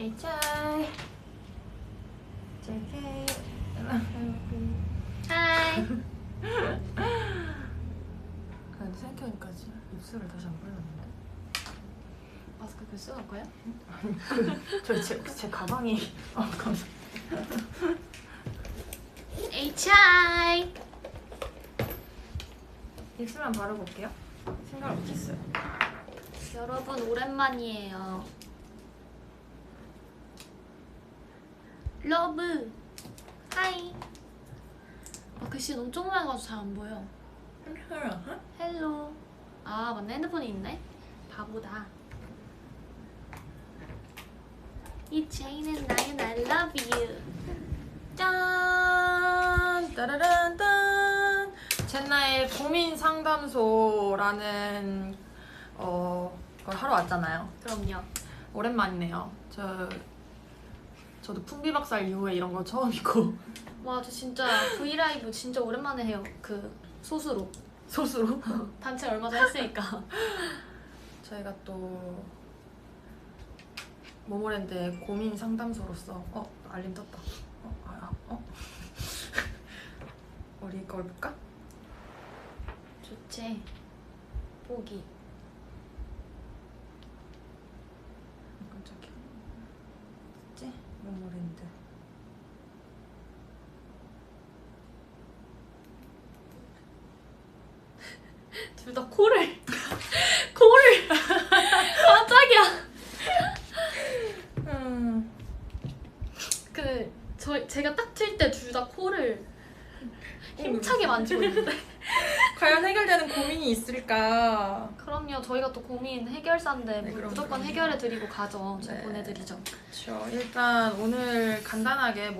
HI JK 하이. 근데 생각해보니까 입술을 다시 안 발랐는데. 마스크 그 쓰고 갈까요? 제 가방이 감사합니다. HI. 입술만 바르고 올게요. 생각을 못했어요. 여러분 오랜만이에요. 러브. 하이. 글씨 너무 조그만가지고 잘 안 보여. 헬로. 아 맞네, 핸드폰이 있네. 바보다. 이 체인은 나의 I love you. 짠! 따라란딴! 젠나의 고민 상담소라는 걸 하러 왔잖아요. 그럼요. 오랜만이네요. 저도 풍비박살 이후에 이런 거 처음이고. 와, 저 진짜 브이라이브 진짜 오랜만에 해요. 그 소수로. 소수로. 단체 얼마 전 했으니까. 저희가 또 모모랜드의 고민 상담소로서 알림 떴다. 우리 걸 볼까? 좋지. 보기. 깜짝이야. 있지? 모모랜드. 둘 다 코를 깜짝이야. 제가 딱 튈 때 둘 다 코를 힘차게 만지고 있는데. 과연 해결되는 고민이 있을까? 그럼요. 저희가 또 고민 해결사인데 네, 무조건 그럼요. 해결해드리고 가죠. 제가 네. 보내드리죠. 그렇죠. 일단 오늘 간단하게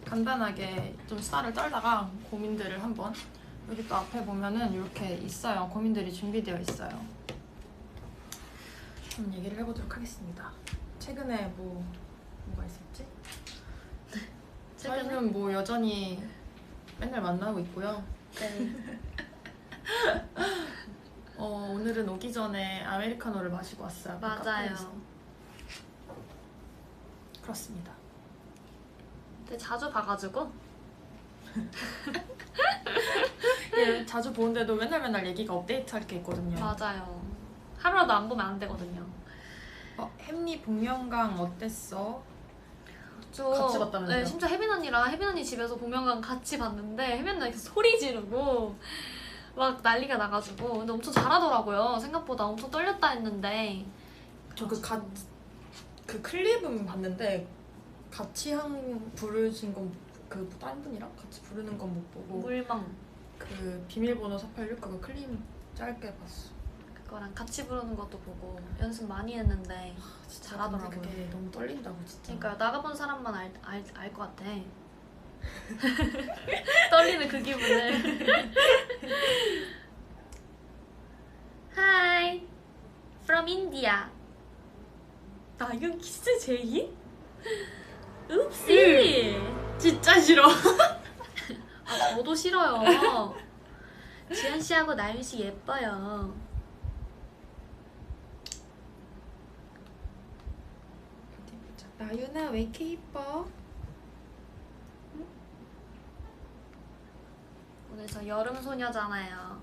간단하게 좀 수다를 떨다가 고민들을 한번 여기 또 앞에 보면은 이렇게 있어요. 고민들이 준비되어 있어요. 한번 얘기를 해보도록 하겠습니다. 최근에 뭐가 있었지? 저희는 뭐 여전히 맨날 만나고 있고요. 네. 오늘은 오기 전에 아메리카노를 마시고 왔어요. 맞아요. 카페에서. 그렇습니다. 근데 자주 봐가지고. 예, 자주 보는데도 맨날 얘기가 업데이트할 게 있거든요. 맞아요. 하루라도 안 보면 안 되거든요. 햄리 복면강 어땠어? 저 같이 봤다면서요? 네, 심지어 혜빈 언니랑 혜빈 언니 집에서 복면가왕 같이 봤는데 혜빈 언니가 계속 소리 지르고 막 난리가 나가지고. 근데 엄청 잘하더라고요. 생각보다 엄청 떨렸다 했는데. 저 그 클립은 봤는데 같이 부르신 건 그 다른 분이랑 같이 부르는 건 못 보고 물망 그 비밀번호 486 그거 클립 짧게 봤어. 그거랑 같이 부르는 것도 보고 연습 많이 했는데 진짜 잘하더라고요. 근데 그게 너무 떨린다고 진짜. 그러니까 나가본 사람만 알 것 같아. 떨리는 그 기분을. Hi, from India. 나윤 키스 제이? 읍시. 진짜 싫어. 아 저도 싫어요. 지현 씨하고 나윤 씨 예뻐요. 나윤아 왜 이렇게 이뻐? 오늘 저 여름 소녀잖아요.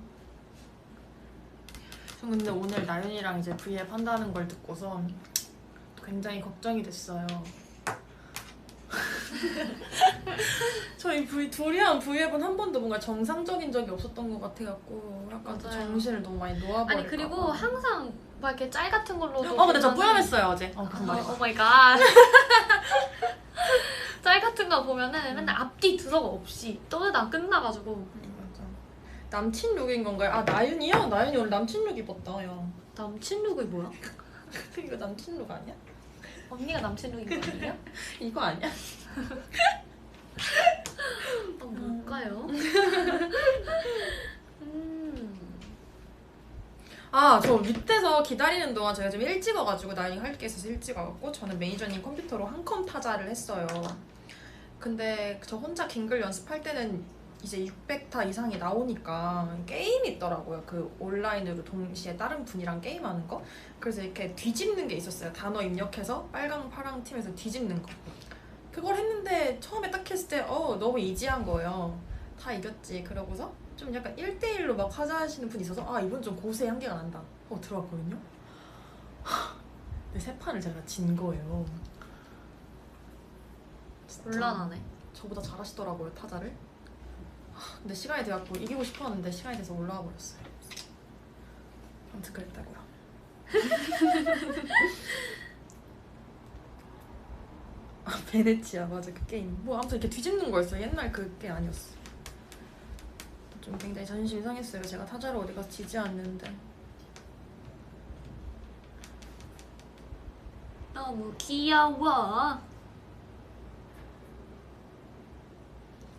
전 근데 오늘 나윤이랑 이제 V앱 한다는 걸 듣고서 굉장히 걱정이 됐어요. 저희 둘이 한 V앱은 한 번도 뭔가 정상적인 적이 없었던 것 같아갖고 약간 또 맞아요. 정신을 너무 많이 놓아버릴까 아니 그리고 봐. 항상 막 이렇게 짤 같은 걸로도. 근데 저 뿌염했어요 어제. 무슨 말이야? 오 마이 갓. 짤 같은 거 보면은 맨날 앞뒤 두서가 없이 떠들다 끝나가지고. 맞아. 남친 룩인 건가요? 아 나윤이요? 나윤이 오늘 남친 룩 입었다 야. 남친 룩이 뭐야? 이거 남친 룩 아니야? 언니가 남친 룩인 거 아니에요? 이거 아니야? 뭘까요? 아, 저 밑에서 기다리는 동안 제가 좀 일찍 와가지고 나윤이 할 게 있어서 일찍 와갖고 저는 매니저님 컴퓨터로 한 컴 타자를 했어요. 근데 저 혼자 갱글 연습할 때는 이제 600타 이상이 나오니까 게임이 있더라고요. 그 온라인으로 동시에 다른 분이랑 게임하는 거. 그래서 이렇게 뒤집는 게 있었어요. 단어 입력해서 빨강 파랑 팀에서 뒤집는 거. 그걸 했는데 처음에 딱 했을 때 너무 이지한 거예요. 다 이겼지. 그러고서 좀 약간 1대1로 막 하자하시는 분이 있어서 아 이건 좀 고수의 향기가 난다 하고 들어왔거든요. 근데 세 판을 제가 진 거예요. 진짜 곤란하네. 저보다 잘하시더라고요, 타자를. 근데 시간이 돼갖고 이기고 싶었는데 시간이 돼서 올라와 버렸어요. 아무튼 그랬다고요. 아 베네치아 맞아 그 게임. 뭐 아무튼 이렇게 뒤집는 거였어요. 옛날 그게 아니었어. 좀 굉장히 자존심이 상했어요. 제가 타자를 어디 가서 지지 않는데. 너무 귀여워.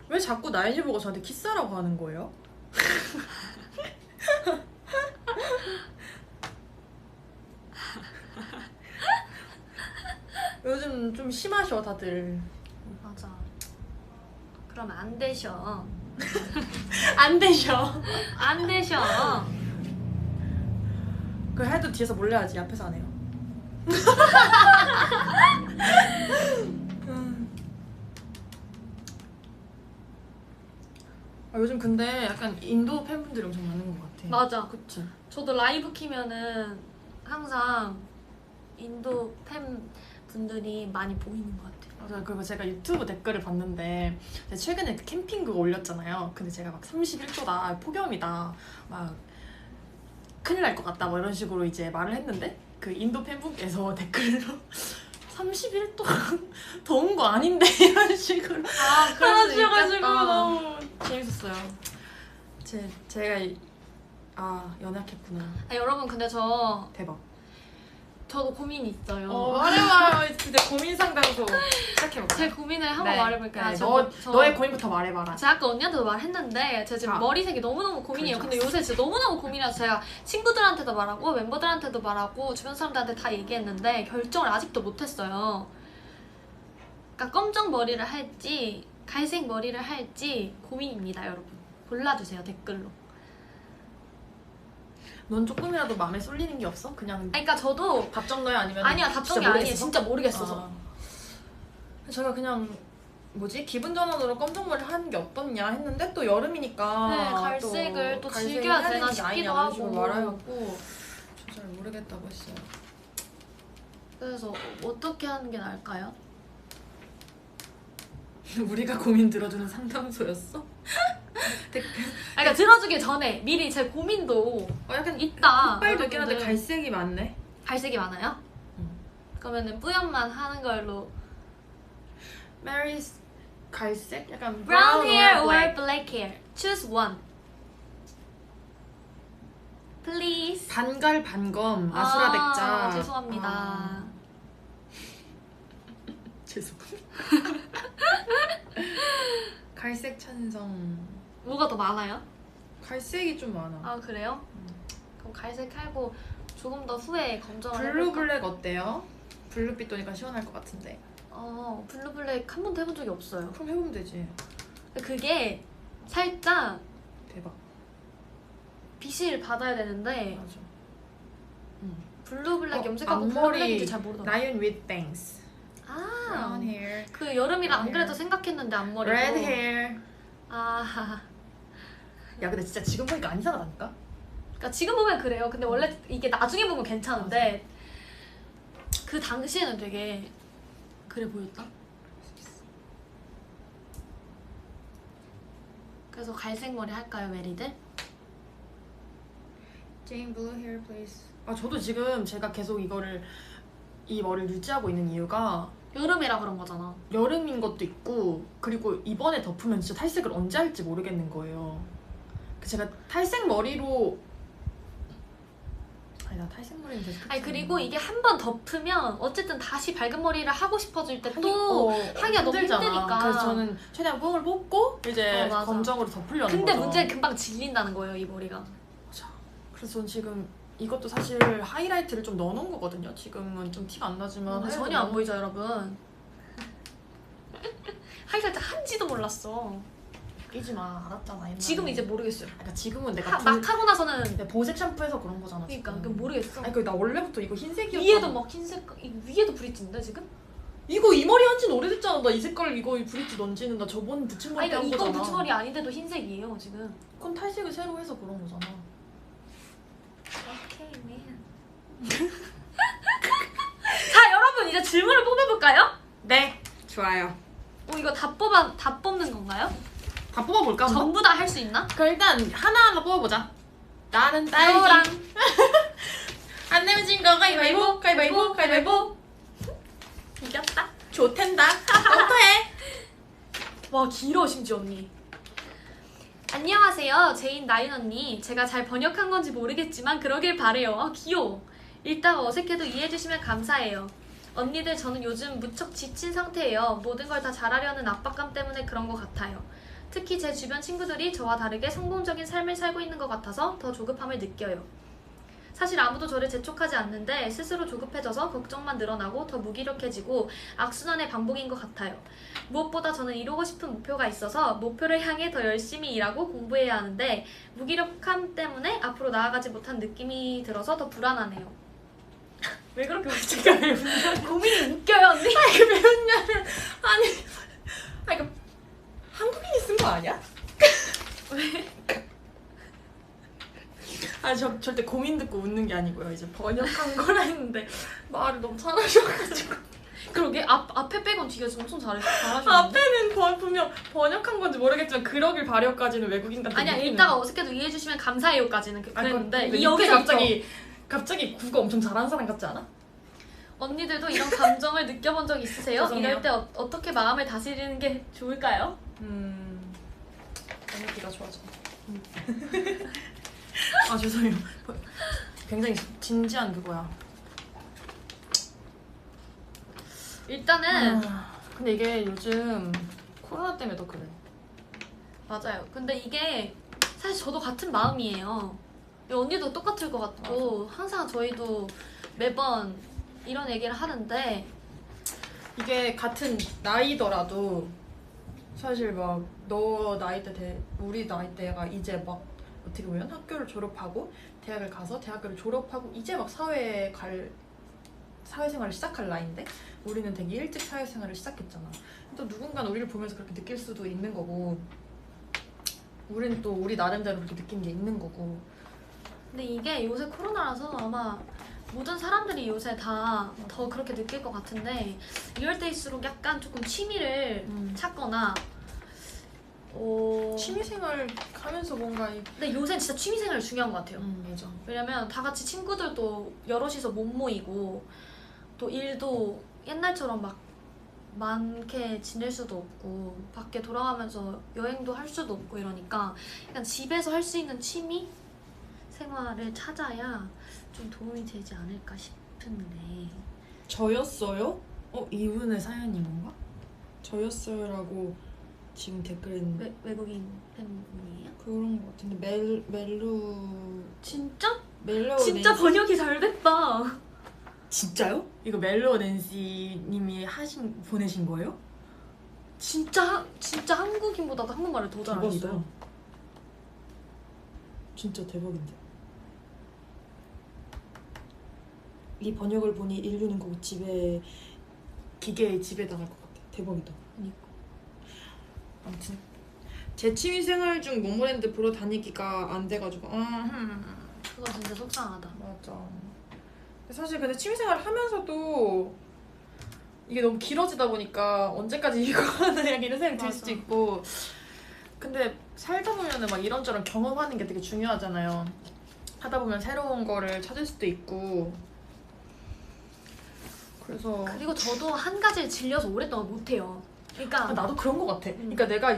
왜 자꾸 나인이 보고 저한테 키스하라고 하는 거예요? 요즘 좀 심하셔 다들. 맞아. 그러면 안 되셔. 안 되셔. 안 되셔. 그 해도 뒤에서 몰래 하지 앞에서 안 해요. 요즘 근데 약간 인도 팬분들이 엄청 많은 것 같아. 맞아. 그치? 저도 라이브 키면은 항상 인도 팬 분들이 많이 보이는 것 같아요. 맞아요. 그리고 제가 유튜브 댓글을 봤는데 제가 최근에 그 캠핑 그거 올렸잖아요. 근데 제가 막 31도다, 폭염이다, 막 큰일 날 것 같다 뭐 이런 식으로 이제 말을 했는데 그 인도 팬분께서 댓글로 31도 더운 거 아닌데 이런 식으로 아, 그럴 수 하셔가지고 있겠다. 너무 재밌었어요. 제가 연약했구나. 아, 여러분 근데 대박. 저도 고민이 있어요. 말해봐요. 진짜 고민 상담소 시작해볼까요? 제 고민을 한번 말해볼게요. 네, 저- 너의 고민부터 말해봐라. 제가 아까 언니한테도 말했는데 제가 지금 자. 머리색이 너무너무 고민이에요. 그러지 근데 요새 진짜 너무너무 고민이라서 제가 친구들한테도 말하고 멤버들한테도 말하고 주변 사람들한테 다 얘기했는데 결정을 아직도 못했어요. 그러니까 검정 머리를 할지 갈색 머리를 할지 고민입니다, 여러분. 골라주세요, 댓글로. 넌 조금이라도 마음에 쏠리는 게 없어? 그냥 아니, 그러니까 저도 답정너야 아니면 아니야, 답정이 아니에요. 진짜 모르겠어서. 제가 그냥 기분 전환으로 검정머리 하는 게 어떻냐 했는데 또 여름이니까 네, 갈색을 또 갈색이 즐겨야 해야 되나 되는 게 아니냐 싶기도 이런 식으로 하고. 말해갖고 저 잘 모르겠다고 했어요. 그래서 어떻게 하는 게 나을까요? 우리가 고민 들어주는 상담소였어? 그러니까 들어주기 전에 미리 제 고민도 약간 있다. 흑발도 있긴 한데 여러분들. 갈색이 많네. 갈색이 많아요? 그러면은 뿌연만 하는 걸로. Mary's 갈색? 약간 Brown hair or black. black hair? Choose one. Please. 반갈 반검 아수라 백자. 죄송합니다. 죄송. 갈색 찬성. 뭐가 더 많아요? 갈색이 좀 많아. 아, 그래요? 그럼 갈색 하고 조금 더 후에 검정을 블루 해볼까? 블랙 어때요? 블루빛 도니까 시원할 것 같은데. 블루 블랙 한 번도 해본 적이 없어요. 그럼 해보면 되지. 그게 살짝 대박. 빛을 받아야 되는데 맞아. 블루 블랙 염색하고 블루 앞머리 블랙인지 잘 모르더라고요. Lion with bangs. 아, Brown hair. 그 여름이라 안 Brown 그래도 hair. 생각했는데 앞머리도. Red hair. 아, 야 근데 진짜 지금 보니까 안 이상하다니까? 그러니까 지금 보면 그래요. 근데 원래 이게 나중에 보면 괜찮은데 그 당시에는 되게 그래 보였다. 그래서 갈색 머리 할까요, 메리들? Jane blue hair please. 저도 지금 제가 계속 이 머리를 유지하고 있는 이유가 여름이라 그런 거잖아. 여름인 것도 있고 그리고 이번에 덮으면 진짜 탈색을 언제 할지 모르겠는 거예요. 제가 탈색 머리로 나 탈색 머리는 계속 아니 그리고 이게 한 번 덮으면 어쨌든 다시 밝은 머리를 하고 싶어질 때 또 하기가 너무 힘드니까. 그래서 저는 최대한 뽕을 뽑고 이제 맞아. 검정으로 덮으려는 근데 거죠. 문제는 금방 질린다는 거예요, 이 머리가. 맞아. 그래서 전 지금 이것도 사실 하이라이트를 좀 넣어놓은 거거든요. 지금은 좀 티가 안 나지만 근데 전혀 안 보이죠, 여러분? 하이라이트 한지도 몰랐어. 끼지 마. 알았잖아. 옛날에. 지금 이제 모르겠어요. 그러니까 지금은 내가 막 하고 나서는 내가 보색 샴푸해서 그런 거잖아. 그러니까 지금. 모르겠어. 아니 나 원래부터 이거 흰색이었잖아. 위에도 막 흰색 위에도 브릿지인데 지금? 이거 이 머리 한 지는 오래됐잖아. 나 이 색깔 이거 브릿지 넌지는 나 저번 붙임머리 아니 때 한 그러니까 거잖아. 이건 붙임머리 아닌데도 흰색이에요 지금. 그건 탈색을 새로 해서 그런 거잖아. 오케이 맨. 자 여러분 이제 질문을 뽑아볼까요? 네. 좋아요. 이거 다 뽑는 건가요? 다 뽑아볼까? 한번? 전부 다 할 수 있나? 그럼 일단 하나하나 뽑아보자. 나는 노랑. 딸기. 안 내면 진 거 가위바위보. 가위바위보. 가위바위보. 이겼다. 좋텐다. 너부터 해. 와 길어 심지어 언니. 안녕하세요 제인 나윤 언니. 제가 잘 번역한 건지 모르겠지만 그러길 바래요. 아 귀여워. 읽다가 어색해도 이해해주시면 감사해요. 언니들 저는 요즘 무척 지친 상태예요. 모든 걸 다 잘하려는 압박감 때문에 그런 것 같아요. 특히 제 주변 친구들이 저와 다르게 성공적인 삶을 살고 있는 것 같아서 더 조급함을 느껴요. 사실 아무도 저를 재촉하지 않는데 스스로 조급해져서 걱정만 늘어나고 더 무기력해지고 악순환의 반복인 것 같아요. 무엇보다 저는 이루고 싶은 목표가 있어서 목표를 향해 더 열심히 일하고 공부해야 하는데 무기력함 때문에 앞으로 나아가지 못한 느낌이 들어서 더 불안하네요. 왜 그렇게 웃지가 왜 웃냐? 고민이 웃겨요 언니? 아니 왜 웃냐면 아니 그 한국인이 쓴 거 아니야? 왜? 아니 저 절대 고민 듣고 웃는 게 아니고요. 이제 번역한 거라 했는데 말을 너무 잘하셔가지고 그러게 앞에 빼곤 뒤가 엄청 잘하시는데. 앞에는 분명 번역한 건지 모르겠지만 그러길 바래요까지는 외국인 같은 아니야 느낌은. 읽다가 어색해도 이해해주시면 감사해요까지는 그랬는데 이 여기 여기서 갑자기 국어 엄청 잘하는 사람 같지 않아? 언니들도 이런 감정을 느껴본 적 있으세요? 죄송해요. 이럴 때 어떻게 마음을 다스리는 게 좋을까요? 번역기가 좋아져. 아 죄송해요. 굉장히 진지한 그거야. 일단은 근데 이게 요즘 코로나 때문에 더 그래. 맞아요. 근데 이게 사실 저도 같은 마음이에요. 언니도 똑같을 것 같고 항상 저희도 매번 이런 얘기를 하는데 이게 같은 나이더라도 사실 막 너 나이 때 우리 나이 때가 이제 막 어떻게 보면 학교를 졸업하고 대학을 가서 대학교를 졸업하고 이제 막 사회생활을 시작할 나이인데 우리는 되게 일찍 사회생활을 시작했잖아. 또 누군가는 우리를 보면서 그렇게 느낄 수도 있는 거고 우리는 또 우리 나름대로 그렇게 느낀 게 있는 거고. 근데 이게 요새 코로나라서 아마 모든 사람들이 요새 다 더 그렇게 느낄 것 같은데 이럴 때일수록 약간 조금 취미를 찾거나 취미생활 하면서 뭔가 근데 요새 진짜 취미생활 중요한 것 같아요. 맞아. 왜냐면 다 같이 친구들도 여럿이서 못 모이고 또 일도 옛날처럼 막 많게 지낼 수도 없고 밖에 돌아가면서 여행도 할 수도 없고 이러니까 그냥 집에서 할 수 있는 취미 생활을 찾아야 좀 도움이 되지 않을까 싶은데. 저였어요? 이분의 사연인 건가? 저였어요라고 지금 댓글에 있는데 외국인 팬분이에요? 그런 거 같은데 멜루 진짜? 멜로 진짜 낸시. 번역이 잘 됐다. 진짜요? 이거 멜로 낸시님이 보내신 거예요? 진짜 한국인보다도 한국말을 더 잘하시죠. 진짜 대박인데. 이 번역을 보니 인류는 곧 기계의 집에 나갈 것 같아. 대박이다. 그러니까. 아무튼 제 취미생활 중 모모랜드 보러 다니기가 안 돼가지고 그거 진짜 속상하다. 맞아. 사실 근데 취미생활 하면서도 이게 너무 길어지다 보니까 언제까지 이거 하나 이런 생각이 들 수도 있고 근데 살다 보면은 막 이런저런 경험하는 게 되게 중요하잖아요. 하다 보면 새로운 거를 찾을 수도 있고 그래서 그리고 저도 한 가지를 질려서 오랫동안 못해요. 그러니까 나도 그런 거 같아. 그러니까 내가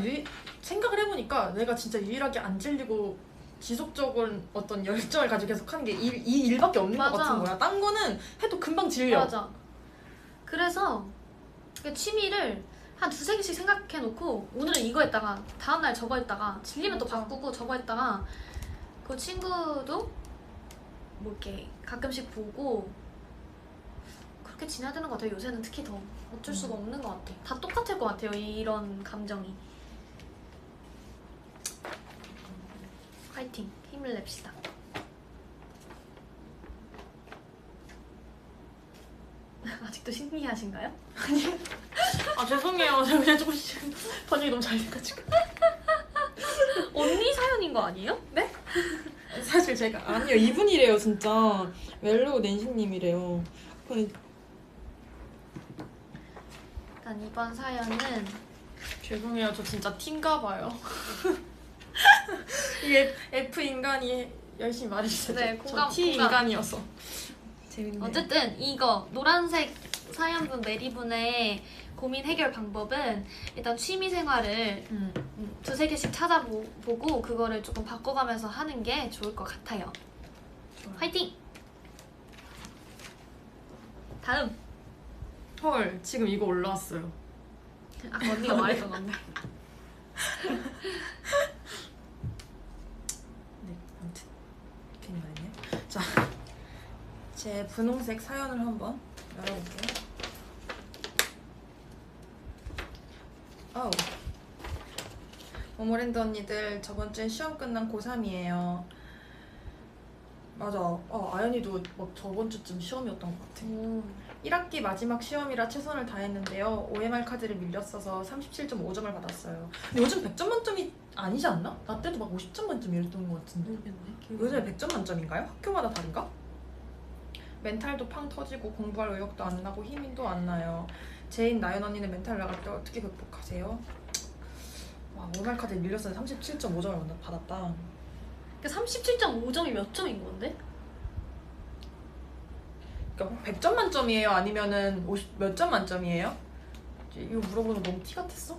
생각을 해보니까 내가 진짜 유일하게 안 질리고 지속적인 어떤 열정을 가지고 계속 하는 게 이 일밖에 없는 것 같은 거야. 딴 거는 해도 금방 질려. 맞아. 그래서 그 취미를 한 두세 개씩 생각해놓고 오늘은 이거 했다가 다음날 저거 했다가 질리면 또 바꾸고 저거 했다가 그 친구도 뭐 이렇게 가끔씩 보고 그렇게 지내야 되는 것 같아요. 요새는 특히 더 어쩔 수가 없는 것 같아. 다 똑같을 것 같아요. 이런 감정이. 화이팅! 힘을 냅시다. 아직도 신기하신가요? 아 죄송해요. 제가 그냥 조금씩 번역이 너무 잘 돼가지고. 언니 사연인 거 아니에요? 사실 제가 아니요 이분이래요 진짜. 멜로우 낸시님이래요. 일단 이번 사연은 죄송해요. 저 진짜 T인가 봐요. 이게 F 인간이 열심히 말해주세요. 네, 저 T 공감. 인간이어서. 재밌네요. 어쨌든 이거 노란색 사연분 메리분의 고민 해결 방법은 일단 취미 생활을 두세 개씩 찾아보고 그거를 조금 바꿔가면서 하는 게 좋을 것 같아요. 좋아요. 화이팅! 다음! 헐 지금 이거 올라왔어요. 아까 언니가 말했던 건데. 네 아무튼 괜히 말했네요. 자 제 분홍색 사연을 한번 열어볼게요. 아우 모모랜드 언니들 저번 주에 시험 끝난 고3이에요. 맞아. 아연이도 막 저번 주쯤 시험이었던 것 같아. 1학기 마지막 시험이라 최선을 다했는데요. OMR 카드를 밀렸어서 37.5점을 받았어요. 근데 요즘 100점 만점이 아니지 않나? 나 때도 막 50점 만점 이랬던 것 같은데. 모르겠네. 요즘에 100점 만점인가요? 학교마다 다른가? 멘탈도 팡 터지고 공부할 의욕도 안 나고 힘도 안 나요. 제인 나연 언니는 멘탈 나갈 때 어떻게 극복하세요? 와 OMR 카드에 밀렸어서 37.5점을 받았다. 37.5점이 몇 점인 건데? 그러니까 100점 만점이에요? 아니면은 50 몇 점 만점이에요? 이거 물어보는 거 너무 티 같았어?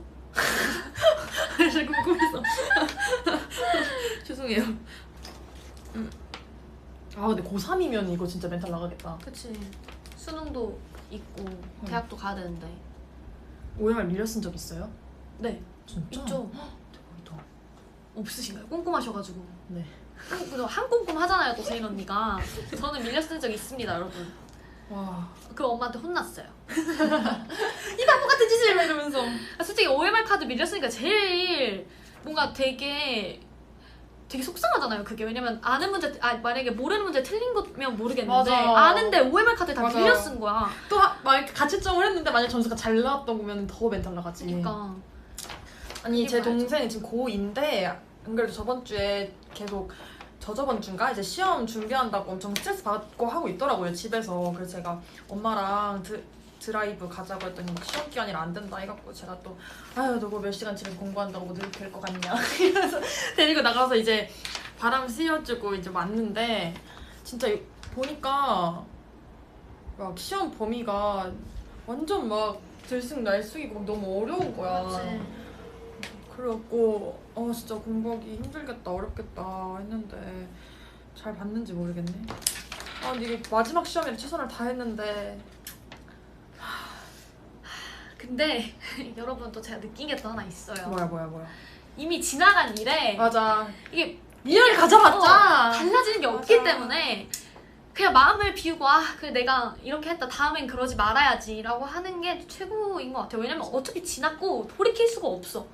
진짜 궁금해서. 죄송해요. 아 근데 고3이면 이거 진짜 멘탈 나가겠다. 그치. 수능도 있고 대학도 가야 되는데. OMR 밀렸은 적 있어요? 네. 진짜? 있죠. 대박이다. 없으신가요? 꼼꼼하셔가지고. 네. 그래서 한 꼼꼼 하잖아요, 또 제인 언니가. 저는 밀렸을 적 있습니다, 여러분. 와. 그 엄마한테 혼났어요. 이 바보 같은 짓을 왜 이러면서. 솔직히 OMR 카드 밀렸으니까 제일 뭔가 되게 속상하잖아요, 그게. 왜냐면 아는 문제, 만약에 모르는 문제 틀린 거면 모르겠는데 맞아. 아는데 OMR 카드 다 맞아. 빌려 쓴 거야. 또 막 가채점을 했는데 만약 점수가 잘 나왔던 거면 더 멘탈 나가지. 그러니까. 아니 제 봐야죠. 동생이 지금 고2인데 안 그래도 저번 주에 계속 저저번 주인가 이제 시험 준비한다고 엄청 스트레스 받고 하고 있더라고요 집에서. 그래서 제가 엄마랑 드라이브 가자고 했더니 막 시험 기간이라 안 된다 해갖고 제가 또 아유 너가 몇 시간 집에서 공부한다고 뭐 늘 될 것 같냐 이러면서 데리고 나가서 이제 바람 씌워주고 이제 왔는데 진짜 보니까 막 시험 범위가 완전 막 들쑥날쑥이고 너무 어려운 거야. 그치. 그래갖고 진짜 공부하기 힘들겠다 어렵겠다 했는데 잘 봤는지 모르겠네. 근데 이게 마지막 시험에 최선을 다했는데. 근데 여러분 또 제가 느낀 게 또 하나 있어요. 뭐야 이미 지나간 일에 맞아. 이게 미련을 가져봤자 달라지는 게 맞아. 없기 때문에 그냥 마음을 비우고 그래 내가 이렇게 했다 다음엔 그러지 말아야지 라고 하는 게 최고인 것 같아요. 왜냐면 어차피 지났고 돌이킬 수가 없어.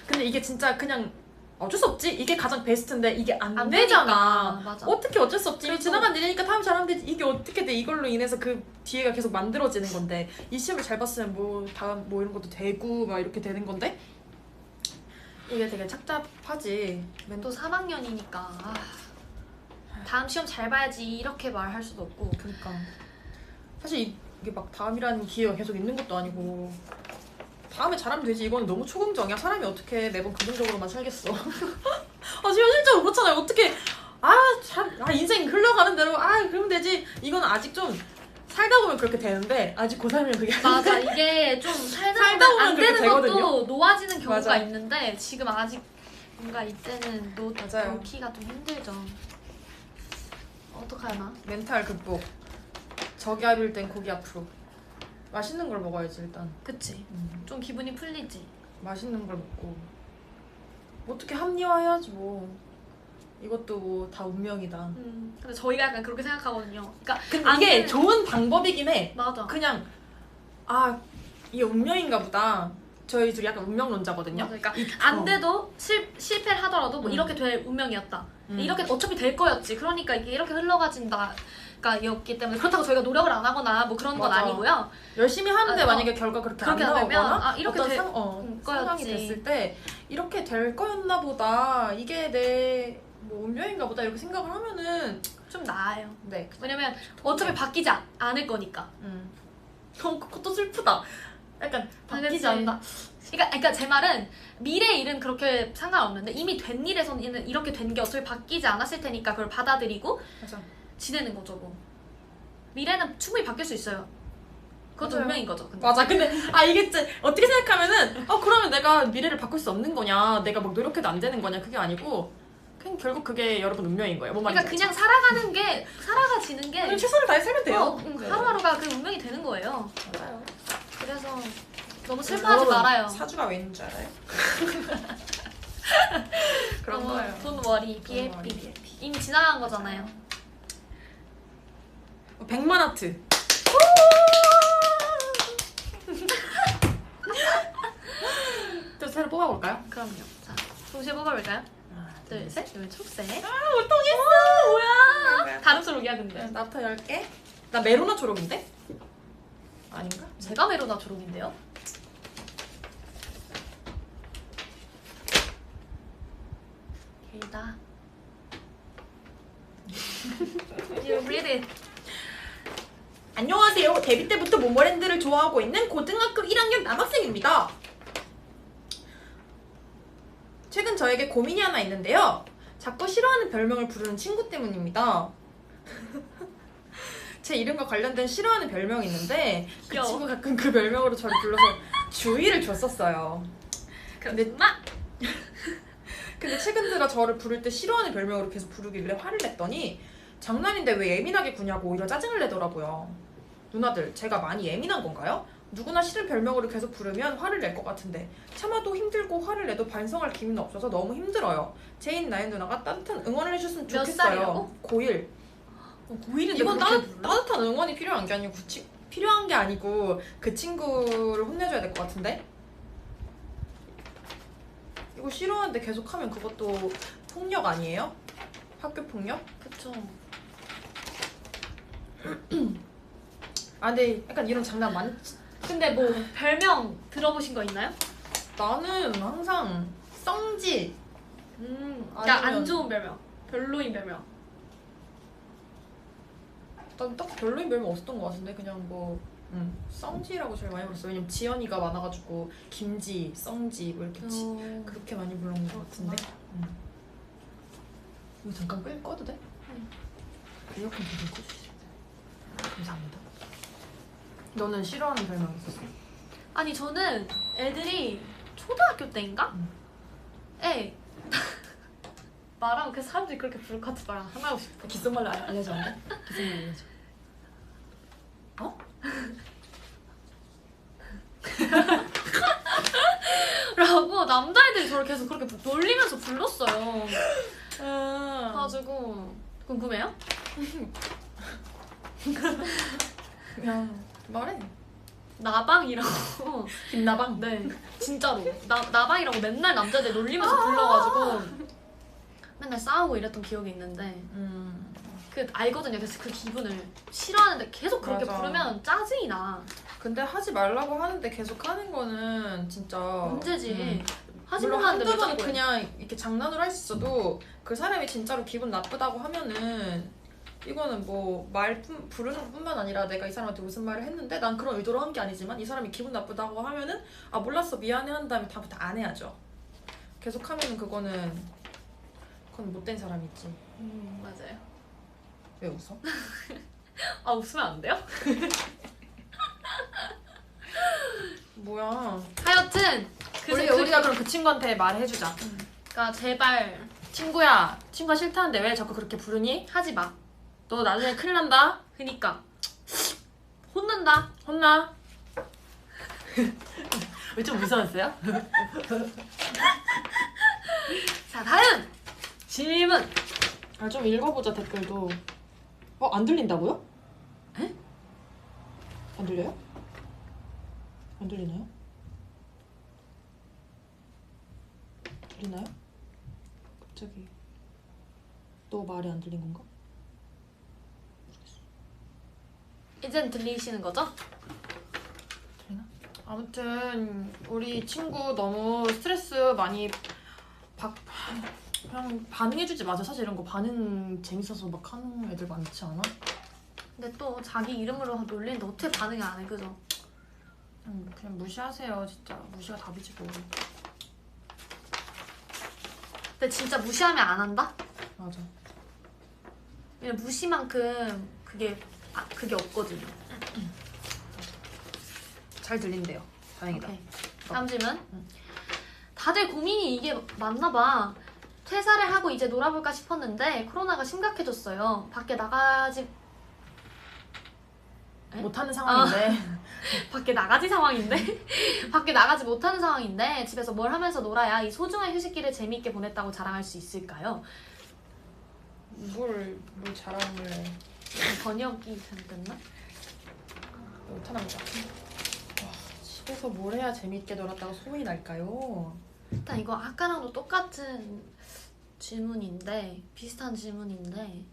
근데 이게 진짜 그냥 어쩔 수 없지. 이게 가장 베스트인데 이게 안 안 되잖아. 되니까. 맞아. 어떻게 어쩔 수 없지. 그래도- 지나간 일이니까 다음 잘하면 되지. 이게 어떻게 돼. 이걸로 인해서 그 뒤에가 계속 만들어지는 건데 이 시험을 잘 봤으면 뭐 다음 뭐 이런 것도 되고 막 이렇게 되는 건데 이게 되게 착잡하지. 또 3학년이니까 다음 시험 잘 봐야지 이렇게 말할 수도 없고. 그러니까 사실 이게 막 다음이라는 기회가 계속 있는 것도 아니고 다음에 잘하면 되지. 이건 너무 초긍정이야. 사람이 어떻게 매번 긍정적으로만 살겠어. 현실적으로 그렇잖아요. 어떻게 인생 흘러가는 대로 그러면 되지. 이건 아직 좀 살다 보면 그렇게 되는데 아직 고3이면 그게 맞아. 이게 좀 살다 살다 보면 보면 안 그렇게 되는 것도 되거든요. 놓아지는 경우가 맞아. 있는데 지금 아직 뭔가 이때는 맞아요. 놓기가 좀 힘들죠. 어떡하나? 멘탈 극복. 저기압일 땐 고기 앞으로. 맛있는 걸 먹어야지 일단. 그치. 좀 기분이 풀리지. 맛있는 걸 먹고 어떻게 합리화해야지 뭐. 이것도 뭐 다 운명이다. 근데 저희가 약간 그렇게 생각하거든요. 그러니까 근데 안 이게 되는- 좋은 방법이긴 해. 맞아. 그냥 이게 운명인가 보다. 저희 둘이 약간 운명론자거든요. 맞아. 그러니까 안 돼도 실패를 하더라도 뭐 음. 이렇게 될 운명이었다. 이렇게 어차피 될 거였지. 그러니까 이게 이렇게 흘러가진다가 였기 때문에 그렇다고 저희가 노력을 안 하거나 뭐 그런 건 맞아. 아니고요. 열심히 하는데 아, 만약에 결과 그렇게 안 그렇게 안 되면, 나오거나 아, 이렇게 어떤 될 상황이 거였지. 됐을 때 이렇게 될 거였나 보다, 이게 내 뭐 운명인가 보다 이렇게 생각을 하면은 좀 나아요. 네. 왜냐면 어차피 바뀌지 않을 거니까. 그것도 슬프다. 약간 바뀌지 그치. 않는다. 그러니까 제 말은 미래 일은 그렇게 상관없는데 이미 된 일에서는 이렇게 된 게 어차피 바뀌지 않았을 테니까 그걸 받아들이고 맞아. 지내는 거죠 뭐. 미래는 충분히 바뀔 수 있어요. 그것도 맞아요. 운명인 거죠. 근데. 맞아. 근데 이게 진짜 어떻게 생각하면은 그러면 내가 미래를 바꿀 수 없는 거냐, 내가 막 노력해도 안 되는 거냐, 그게 아니고 그냥 결국 그게 여러분 운명인 거예요. 뭔 그러니까 말인지 그냥 살아가지는 게 그냥 최선을 다해 살면 돼요. 네. 하루하루가 그 운명이 되는 거예요. 맞아요. 그래서 너무 슬퍼하지 여러분, 말아요. 사주가 왜 있는 줄 알아요? 그런 너무 거예요. 돈 워리, BFP 이미 지나간 거잖아요. 100만 하트. 또 새로 뽑아볼까요? 그럼요. 자, 동시에 뽑아볼까요? 하나, 둘, 셋. 이거 촉색. 못 통했어. 뭐야? 다른 초록이야 근데. 나부터 10개. 나 메로나 초록인데? 아닌가? 제가 메로나 초록인데요? 길다. You read it. 안녕하세요. 데뷔 때부터 모모랜드를 좋아하고 있는 고등학교 1학년 남학생입니다. 최근 저에게 고민이 하나 있는데요. 자꾸 싫어하는 별명을 부르는 친구 때문입니다. 제 이름과 관련된 싫어하는 별명이 있는데 그 귀여워. 친구가 가끔 그 별명으로 저를 불러서 주의를 줬었어요. 근데 최근 들어 저를 부를 때 싫어하는 별명으로 계속 부르길래 화를 냈더니 장난인데 왜 예민하게 구냐고 오히려 짜증을 내더라고요. 누나들, 제가 많이 예민한 건가요? 누구나 싫은 별명으로 계속 부르면 화를 낼 것 같은데 참아도 힘들고 화를 내도 반성할 기미는 없어서 너무 힘들어요. 제인 나연 누나가 따뜻한 응원을 해줬으면 몇 좋겠어요. 살이라고? 고1. 고1인데 이건 그렇게 불러? 따뜻한 응원이 필요한 게 아니고 필요한 게 아니고 그 친구를 혼내줘야 될 것 같은데? 이거 싫어하는데 계속하면 그것도 폭력 아니에요? 학교 폭력? 그쵸. 근데 약간 이런 장난 근데 뭐 별명 들어보신 거 있나요? 나는 항상 썽지. 그러니까 안 좋은 별명. 별로인 별명. 난 딱 별로인 별명 없었던 것 같은데 그냥 뭐 썽지라고 제일 많이 불렀어. 왜냐면 지연이가 많아가지고 김지, 썽지 뭐 이렇게 그렇게 많이 불렀는 것 같은데. 이거 잠깐 꺼도 돼? 에어컨 좀 꺼주시죠. 감사합니다. 너는 싫어하는 별명 있었어? 아니 저는 애들이 초등학교 때인가? 에 말하면 그 사람들이 그렇게 부를 것 같아 말 안 하고 싶어. 귓속말로 알려줘 안 돼? 귓속말로 알려줘. 어? 라고 남자애들이 저를 계속 그렇게 놀리면서 불렀어요. 아. 그래가지고 궁금해요? 야 말해. 나방이라고. 김나방? 네 진짜로 나방이라고 맨날 남자애들 놀리면서 불러가지고 맨날 싸우고 이랬던 기억이 있는데 그 알거든요. 그래서 그 기분을 싫어하는데 계속 그렇게 맞아. 부르면 짜증이 나. 근데 하지 말라고 하는데 계속 하는 거는 진짜 문제지. 하지 물론 말라는데 왜 한두 번 자꾸 해? 그냥 이렇게 장난으로 할 수 있어도 그 사람이 진짜로 기분 나쁘다고 하면은 이거는 뭐 부르는 뿐만 아니라 내가 이 사람한테 무슨 말을 했는데 난 그런 의도로 한 게 아니지만 이 사람이 기분 나쁘다고 하면은 몰랐어 미안해 한 다음에 다음부터 안 해야죠. 계속 하면은 그건 못된 사람이지. 맞아요. 왜 웃어? 웃으면 안 돼요? 뭐야. 하여튼 우리가 그럼 그 친구한테 말해주자. 그러니까 제발 친구가 싫다는데 왜 자꾸 그렇게 부르니? 하지 마. 너 나중에 큰일 난다. 그니까 혼난다. 혼나. 왜 좀 무서웠어요? 자 다음 질문. 좀 읽어보자 댓글도. 안 들린다고요? 에? 안 들려요? 안 들리나요? 들리나요? 갑자기 너 말이 안 들린 건가? 이젠 들리시는 거죠? 들리나? 아무튼 우리 친구 너무 스트레스 많이 그냥 반응해주지 마자. 사실 이런 거 반응 재밌어서 막 하는 애들 많지 않아? 근데 또 자기 이름으로 놀리는데 어떻게 반응이 안 해, 그죠? 그냥 무시하세요. 진짜 무시가 답이지 뭐. 근데 진짜 무시하면 안 한다? 맞아. 왜냐면 무시만큼 그게 없거든요. 잘 들린대요. 다행이다. 오케이. 다음 질문. 다들 고민이 이게 맞나 봐. 퇴사를 하고 이제 놀아볼까 싶었는데 코로나가 심각해졌어요. 밖에 나가지 못하는 상황인데. 밖에 나가지 상황인데 밖에 나가지 못하는 상황인데 집에서 뭘 하면서 놀아야 이 소중한 휴식기를 재미있게 보냈다고 자랑할 수 있을까요? 뭘 자랑을 해. 번역이 잘못됐나? 못하는 것 같아. 집에서 뭘 해야 재밌게 놀았다고 소문이 날까요? 일단 이거 아까랑도 똑같은 질문인데 비슷한 질문인데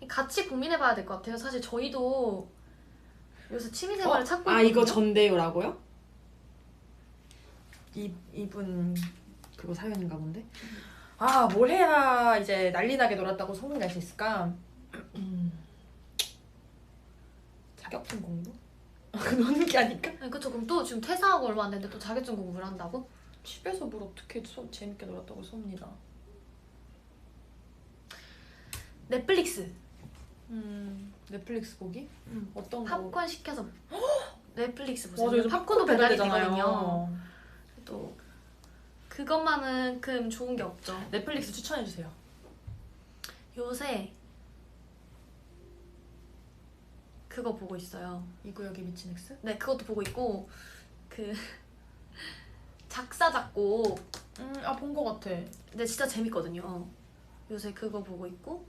같이 고민해봐야 될 것 같아요. 사실 저희도 요새 취미생활을 찾고 있거든요. 이거 전데요라고요? 이분 그거 사연인가 본데? 뭘 해야 이제 난리나게 놀았다고 소문이 날 수 있을까? 자격증 공부? 노는 게 아닐까? 아니, 그쵸. 그럼 또 지금 퇴사하고 얼마 안 됐는데 또 자격증 공부를 한다고? 집에서 뭘 어떻게 재밌게 놀았다고 소문이 나? 넷플릭스. 넷플릭스 보기? 어떤 거? 팝콘 시켜서 넷플릭스 보세요. 맞아, 요즘 팝콘도 배달이 배달되잖아요. 되거든요. 또 그것만큼 좋은 게 없죠. 넷플릭스 추천해주세요. 요새 그거 보고 있어요. 이 구역에 미친 엑스? 네, 그것도 보고 있고 그 작사 작곡. 본 거 같아. 근데 진짜 재밌거든요. 요새 그거 보고 있고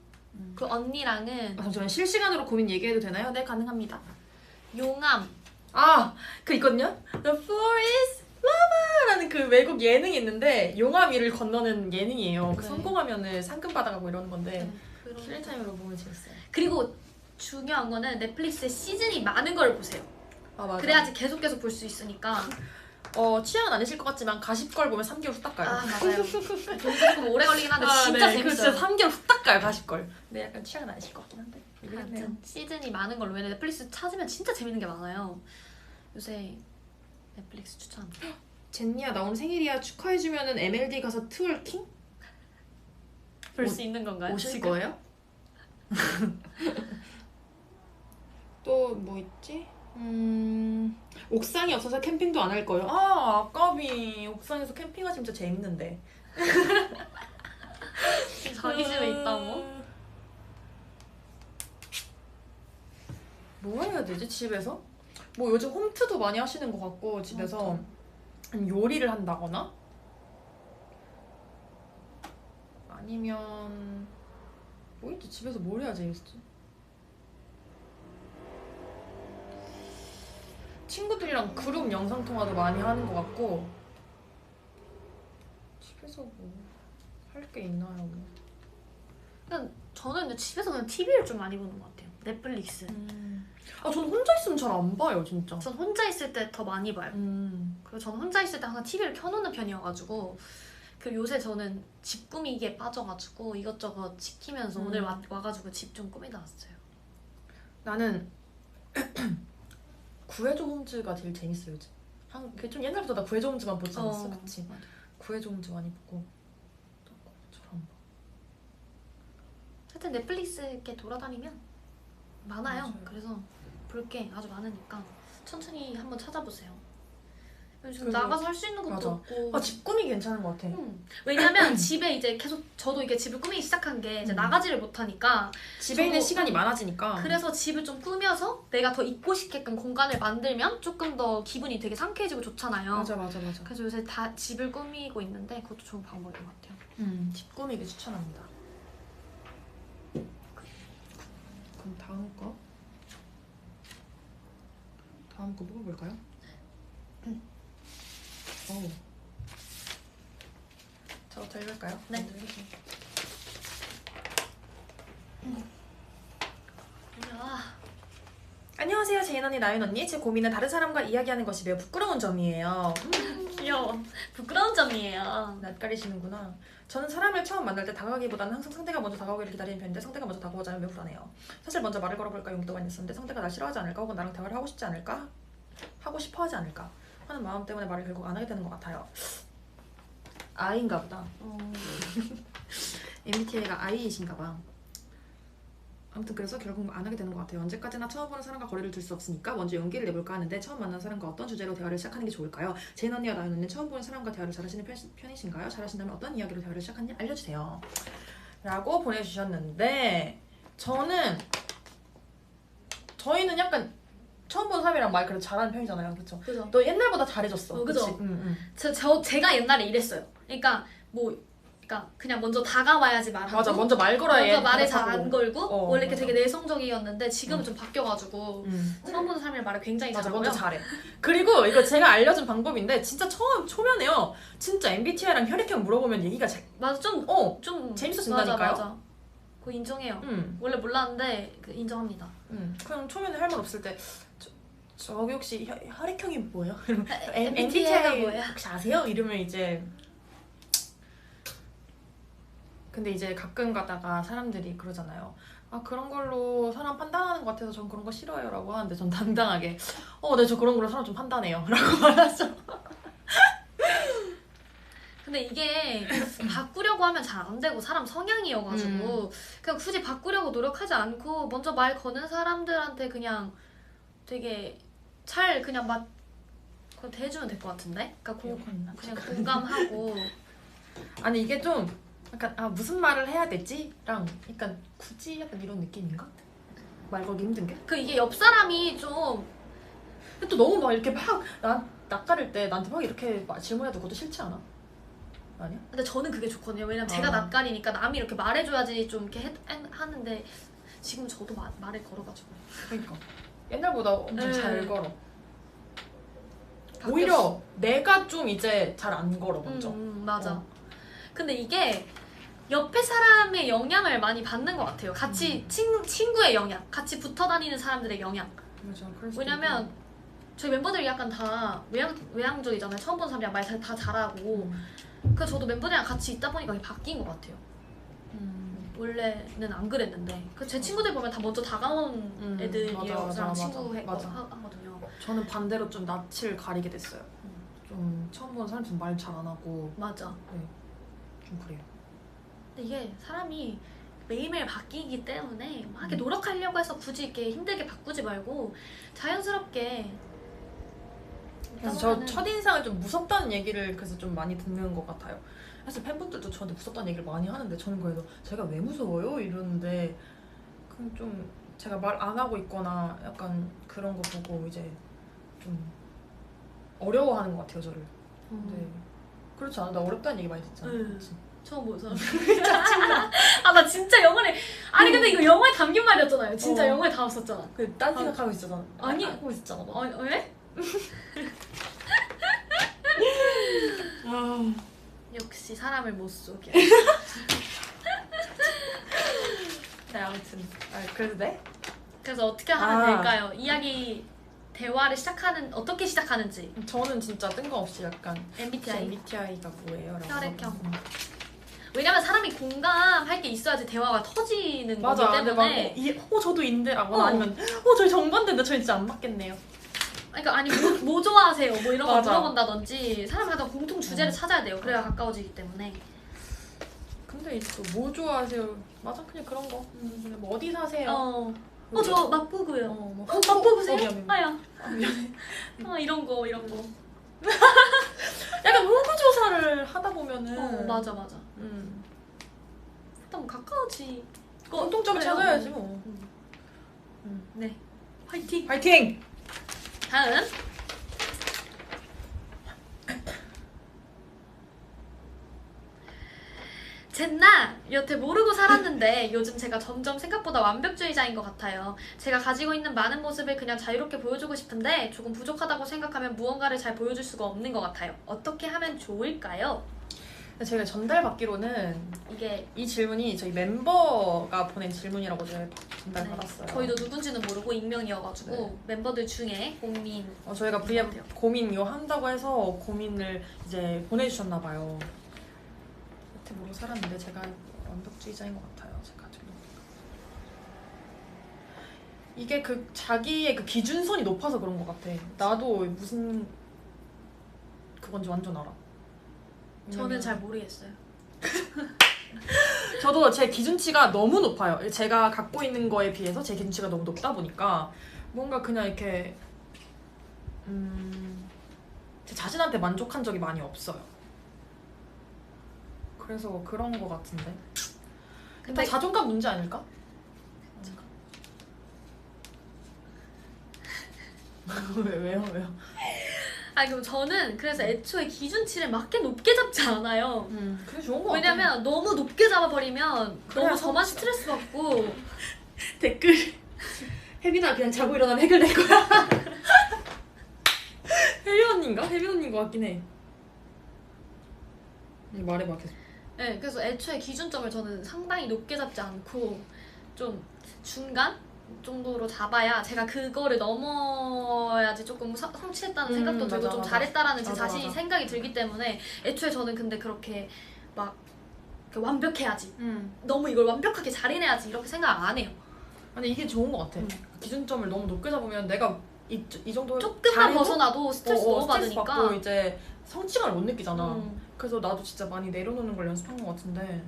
그 언니랑은 잠시만, 실시간으로 고민 얘기해도 되나요? 네, 가능합니다. 용암. 그 있거든요? The floor is lava라는 그 외국 예능이 있는데 용암 위를 건너는 예능이에요. 그 네. 성공하면은 상금 받아가고 이러는 건데 네, 그런 킬링타임으로 보면 재밌어요. 그리고 중요한 거는 넷플릭스에 시즌이 많은 걸 보세요. 맞아. 그래야지 계속 볼 수 있으니까. 취향은 아니실 것 같지만 가십걸 보면 3개월 후딱 가요. 맞아요. 조금 오래 걸리긴 한데 진짜 네, 재밌어요. 진짜 3개월 후딱 가요, 가십걸. 네, 약간 취향은 아니실 것 같긴 한데. 하여튼 시즌이 많은 걸로. 왜냐면 넷플릭스 찾으면 진짜 재밌는 게 많아요. 요새 넷플릭스 추천합니다. 젠니야, 나 오늘 생일이야. 축하해주면은 MLD 가서 트월킹? 볼 수 있는 건가요? 오실 지금? 거예요? 또 뭐 있지? 옥상이 없어서 캠핑도 안 할 거예요. 아깝이. 옥상에서 캠핑하시면 진짜 재밌는데. 자기 집에 있다고? 뭐 해야 되지, 집에서? 뭐 요즘 홈트도 많이 하시는 것 같고, 집에서 아니면 요리를 한다거나 아니면 뭐 있지? 집에서 뭘 해야 재밌지? 친구들이랑 그룹 영상통화도 많이 하는 것 같고. 집에서 뭐 할 게 있나요? 그냥 저는 근데 집에서 그냥 TV를 좀 많이 보는 것 같아요. 넷플릭스. 저는 혼자 있으면 잘 안 봐요, 진짜. 전 혼자 있을 때 더 많이 봐요. 그리고 저는 혼자 있을 때 항상 TV를 켜놓는 편이어가지고. 그리고 요새 저는 집 꾸미기에 빠져가지고 이것저것 지키면서 오늘 와가지고 집 좀 꾸미다 왔어요. 나는 구해줘 홈즈가 제일 재밌어요, 요즘. 그게 좀 옛날부터 나 구해줘 홈즈만 보지 않았어? 그치? 맞아. 구해줘 홈즈 많이 보고. 저런 봐. 하여튼 넷플릭스 이렇게 돌아다니면 많아요. 맞아요. 그래서 볼 게 아주 많으니까 천천히 한번 찾아보세요. 요즘 그래서- 나가서 할 수 있는 것도 맞아. 없고. 집 꾸미기 괜찮은 것 같아. 왜냐면 집에 이제 계속 저도 이게 집을 꾸미기 시작한 게 이제 나가지를 못하니니까 집에 있는 저도- 시간이 많아지니까. 그래서 집을 좀 꾸며서 내가 더 있고 싶게끔 공간을 만들면 조금 더 기분이 되게 상쾌해지고 좋잖아요. 맞아. 그래서 요새 다 집을 꾸미고 있는데 그것도 좋은 방법인 것 같아요. 집 꾸미기 추천합니다. 그럼 다음 거 뽑아볼까요? 저부터 읽을까요? 네. 먼저 읽으세요. 안녕하세요, 제인 언니, 나윤 언니. 제 고민은 다른 사람과 이야기하는 것이 매우 부끄러운 점이에요. 귀여워. 부끄러운 점이에요. 낯가리시는구나. 저는 사람을 처음 만날 때 다가가기보다는 항상 상대가 먼저 다가오기를 기다리는 편인데 상대가 먼저 다가오지 않으면 매우 불안해요. 사실 먼저 말을 걸어볼까 용도가 많이 있었는데 상대가 날 싫어하지 않을까 혹은 나랑 대화를 하고 싶지 않을까? 하고 싶어 하지 않을까? 하는 마음 때문에 말을 결국 안 하게 되는 것 같아요. 아이인가 보다. MBTI가 I이신가 봐. 아무튼 그래서 결국 안 하게 되는 것 같아요. 언제까지나 처음 보는 사람과 거리를 둘 수 없으니까 먼저 용기를 내볼까 하는데 처음 만난 사람과 어떤 주제로 대화를 시작하는 게 좋을까요? 제인 언니와 나연 언니는 처음 보는 사람과 대화를 잘하시는 편이신가요? 잘하신다면 어떤 이야기로 대화를 시작하는지 알려주세요. 라고 보내주셨는데 저희는 약간 처음 본 사람이랑 말 그래도 잘하는 편이잖아요. 그쵸? 그죠. 너 옛날보다 잘해졌어. 그죠. 응. 제가 옛날에 이랬어요. 그러니까 그냥 먼저 다가와야지 말하고. 맞아, 먼저 말 걸어야 먼저 말을 잘 안 걸고 원래 맞아. 되게 내성적이었는데 지금은 좀 바뀌어가지고 처음 보는 사람이랑 말을 굉장히 맞아, 잘하고요. 먼저 잘해. 그리고 이거 제가 알려준 방법인데 진짜 초면에요. 진짜 MBTI랑 혈액형 물어보면 얘기가 맞아, 좀 재밌어진다니까요? 맞아. 그거 인정해요. 원래 몰랐는데 인정합니다. 그냥 초면에 할 말 없을 때 저기 혹시 혈액형이 뭐예요? MBTI가 뭐예요? 혹시 아세요? 이러면 이제 근데 이제 가끔 가다가 사람들이 그러잖아요. 아, 그런 걸로 사람 판단하는 것 같아서 전 그런 거 싫어요 라고 하는데 전 당당하게 네, 저 그런 걸로 사람 좀 판단해요 라고 말하죠. 근데 이게 바꾸려고 하면 잘 안 되고 사람 성향이어가지고 그냥 굳이 바꾸려고 노력하지 않고 먼저 말 거는 사람들한테 그냥 되게 잘 그냥 그냥 대해주면 될 것 같은데? 그러니까 그냥 공감하고 아니 이게 좀 약간 무슨 말을 해야 되지? 랑 약간 굳이 약간 이런 느낌인가? 말 걸기 힘든 게? 이게 옆 사람이 좀 근데 또 너무 막 이렇게 막 낯가릴 때 나한테 막 이렇게 질문해도 그것도 싫지 않아? 아니야? 근데 저는 그게 좋거든요. 왜냐면 제가 낯가리니까 남이 이렇게 말해줘야지 좀 이렇게 하는데 지금 저도 말을 걸어가지고. 그러니까 옛날보다 엄청 잘 걸어. 바뀌었어. 오히려 내가 좀 이제 잘 안 걸어 먼저. 맞아. 근데 이게 옆에 사람의 영향을 많이 받는 것 같아요. 같이 친구의 영향, 같이 붙어 다니는 사람들의 영향. 맞아. 왜냐면 저희 멤버들이 약간 다 외향적이잖아요. 처음 본 사람이랑 말 다 잘하고. 그래서 저도 멤버들이랑 같이 있다 보니까 이게 바뀐 것 같아요. 원래는 안 그랬는데 제 친구들 보면 다 먼저 다가온 애들이에요. 저랑 친구하거든요. 저는 반대로 좀 낯을 가리게 됐어요. 좀 처음 보는 사람 좀 말 잘 안 하고. 맞아. 네, 좀 그래요. 근데 이게 사람이 매일매일 바뀌기 때문에 막 이렇게 노력하려고 해서 굳이 이렇게 힘들게 바꾸지 말고 자연스럽게. 그래서 저 첫인상을 좀 무섭다는 얘기를 그래서 좀 많이 듣는 것 같아요. 사실 팬분들도 저한테 무섭다는 얘기를 많이 하는데 저는 그래도 제가 왜 무서워요? 이러는데 그럼 좀 제가 말 안 하고 있거나 약간 그런 거 보고 이제 좀 어려워하는 것 같아요, 저를. 네. 그렇지 않아? 나 어렵다는 얘기 많이 듣잖아. 처음 보는 사람. 나 진짜 영어에 근데 이거 영어에 담긴 말이었잖아요. 진짜 영어에 담았었잖아. 딴 생각하고 있었잖아. 아니 하고 있었잖아. 왜? 역시 사람을 못 속여. 네, 아무튼 그래도 돼? 그래서 어떻게 하면 될까요? 대화를 어떻게 시작하는지. 저는 진짜 뜬금없이 약간 MBTI가 뭐예요? 혈액형. 왜냐면 사람이 공감할 게 있어야지 대화가 터지는 거기 때문에. 저도 인데라거나 아니면 저희 정반대인데 저희 진짜 안 맞겠네요. 그러니까 뭐 좋아하세요? 뭐 이런 거 맞아. 물어본다든지 사람이 약간 공통 주제를 찾아야 돼요. 그래야 가까워지기 때문에. 근데 또 뭐 좋아하세요? 맞아, 그냥 그런 거. 그냥 뭐 어디 사세요? 저 맛보고요. 맛보세요? 아야. 이런 거. 약간 호구조사를 하다 보면은. 맞아. 일단 가까워지. 공통점을 찾아야지 뭐. 네. 화이팅! 다음. 젠나! 여태 모르고 살았는데 요즘 제가 점점 생각보다 완벽주의자인 것 같아요. 제가 가지고 있는 많은 모습을 그냥 자유롭게 보여주고 싶은데 조금 부족하다고 생각하면 무언가를 잘 보여줄 수가 없는 것 같아요. 어떻게 하면 좋을까요? 근데 제가 전달받기로는 이게 이 질문이 저희 멤버가 보낸 질문이라고 제가 전달받았어요. 저희도 누군지는 모르고 익명이어가지고 멤버들 중에 고민 저희가 VM 고민 이거 한다고 해서 고민을 이제 보내주셨나 봐요. 여태 모르고 살았는데 제가 완벽주의자인 것 같아요. 제가 좀 이게 그 자기의 그 기준선이 높아서 그런 것 같아. 나도 무슨 그건지 완전 알아. 저는 잘 모르겠어요. 저도 제 기준치가 너무 높아요. 제가 갖고 있는 거에 비해서 제 기준치가 너무 높다 보니까 뭔가 그냥 이렇게 제 자신한테 만족한 적이 많이 없어요. 그래서 그런 거 같은데. 근데 자존감 문제 아닐까? 왜요? 아니 그럼 저는 그래서 애초에 기준치를 맞게 높게 잡지 않아요. 그게 좋은 거 같아. 왜냐면 너무 높게 잡아버리면 그래야 너무 저만 성취야. 스트레스 받고 댓글 혜빈아 그냥 자고 일어나면 해결될 거야. 혜빈 언니인가? 혜빈 언니인 것 같긴 해. 말해봐 계속. 네, 그래서 애초에 기준점을 저는 상당히 높게 잡지 않고 좀 중간 정도로 잡아야 제가 그거를 넘어야지 조금 성취했다는 생각도 들고 맞아, 좀 맞아. 잘했다라는 제 맞아, 자신이 맞아. 생각이 들기 때문에 애초에 저는 근데 그렇게 막 이렇게 완벽해야지 너무 이걸 완벽하게 잘 해내야지 이렇게 생각 안 해요. 아니 이게 좋은 것 같아. 기준점을 너무 높게 잡으면 내가 이 정도 조금만 잘해도 벗어나도 스트레스 너무 스트레스 받으니까 받고 이제 성취감을 못 느끼잖아. 음. 그래서 나도 진짜 많이 내려놓는 걸 연습한 것 같은데.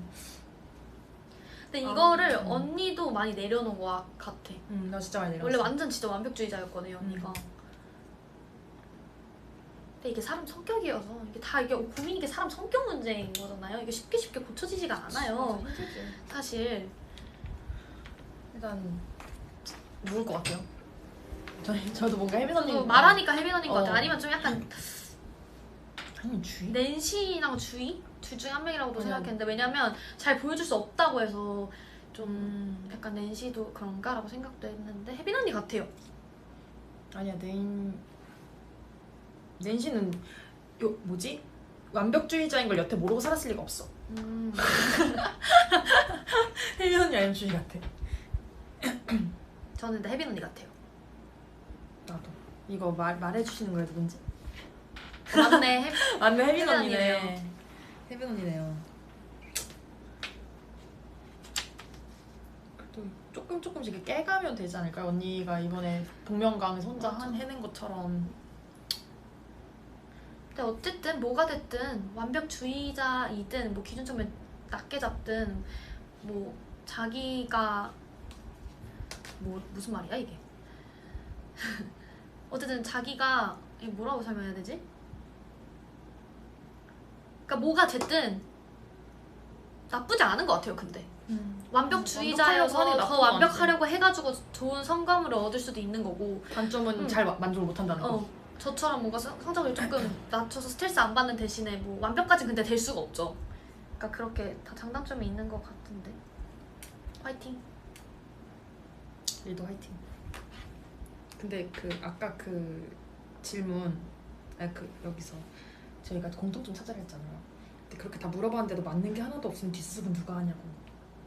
근데 이거를 언니도 많이 내려놓은 것 같아. 나 진짜 많이 내려놨어. 원래 완전 진짜 완벽주의자였거든요, 언니가. 근데 이게 사람 성격이어서 이게 다 이게 고민이 게 사람 성격 문제인 거잖아요. 이게 쉽게 고쳐지지가 않아요. 진짜 힘들지. 사실 일단 누울 것 같아요. 저도 뭔가 혜빈 언니 저도 말하니까 혜빈 언니인 것 같아요. 아니면 좀 약간 아니 주의? 낸시랑 주희? 둘 중에 한 명이라고도 아니야. 생각했는데 왜냐면 잘 보여줄 수 없다고 해서 좀 약간 낸시도 그런가라고 생각도 했는데 혜빈 언니 같아요. 아니야 낸시는 뭐지? 완벽주의자인 걸 여태 모르고 살았을 리가 없어. 혜빈 언니 아니면 주의 같아. 저는 근데 혜빈 언니 같아요. 나도. 이거 말해주시는 거예요 누군지? 맞네. 맞네 혜빈 혜빈 언니네. 언니네요. 혜빈 언니네요. 그래도 조금씩 이렇게 깨가면 되지 않을까요? 언니가 이번에 복면가왕에서 혼자 해낸 것처럼. 근데 어쨌든 뭐가 됐든 완벽주의자이든 뭐 기준점을 낮게 잡든 뭐 자기가 뭐 무슨 말이야 이게 어쨌든 자기가 이게 뭐라고 설명해야 되지? 그러니까 뭐가 됐든 나쁘지 않은 것 같아요. 근데 완벽주의자여서 완벽하려고 하는 게 더 나쁜 건 완벽하려고 해가지고 좋은 성과물을 얻을 수도 있는 거고 단점은 잘 만족을 못한다는 거. 저처럼 뭔가 성적을 조금 낮춰서 스트레스 안 받는 대신에 뭐 완벽까지 근데 될 수가 없죠. 그러니까 그렇게 다 장단점이 있는 것 같은데 화이팅. 리도 화이팅. 근데 그 아까 그 질문 여기서 저희가 공통점 찾아라 했잖아요. 근데 그렇게 다 물어봤는데도 맞는 게 하나도 없으면 뒷수습은 누가 하냐고.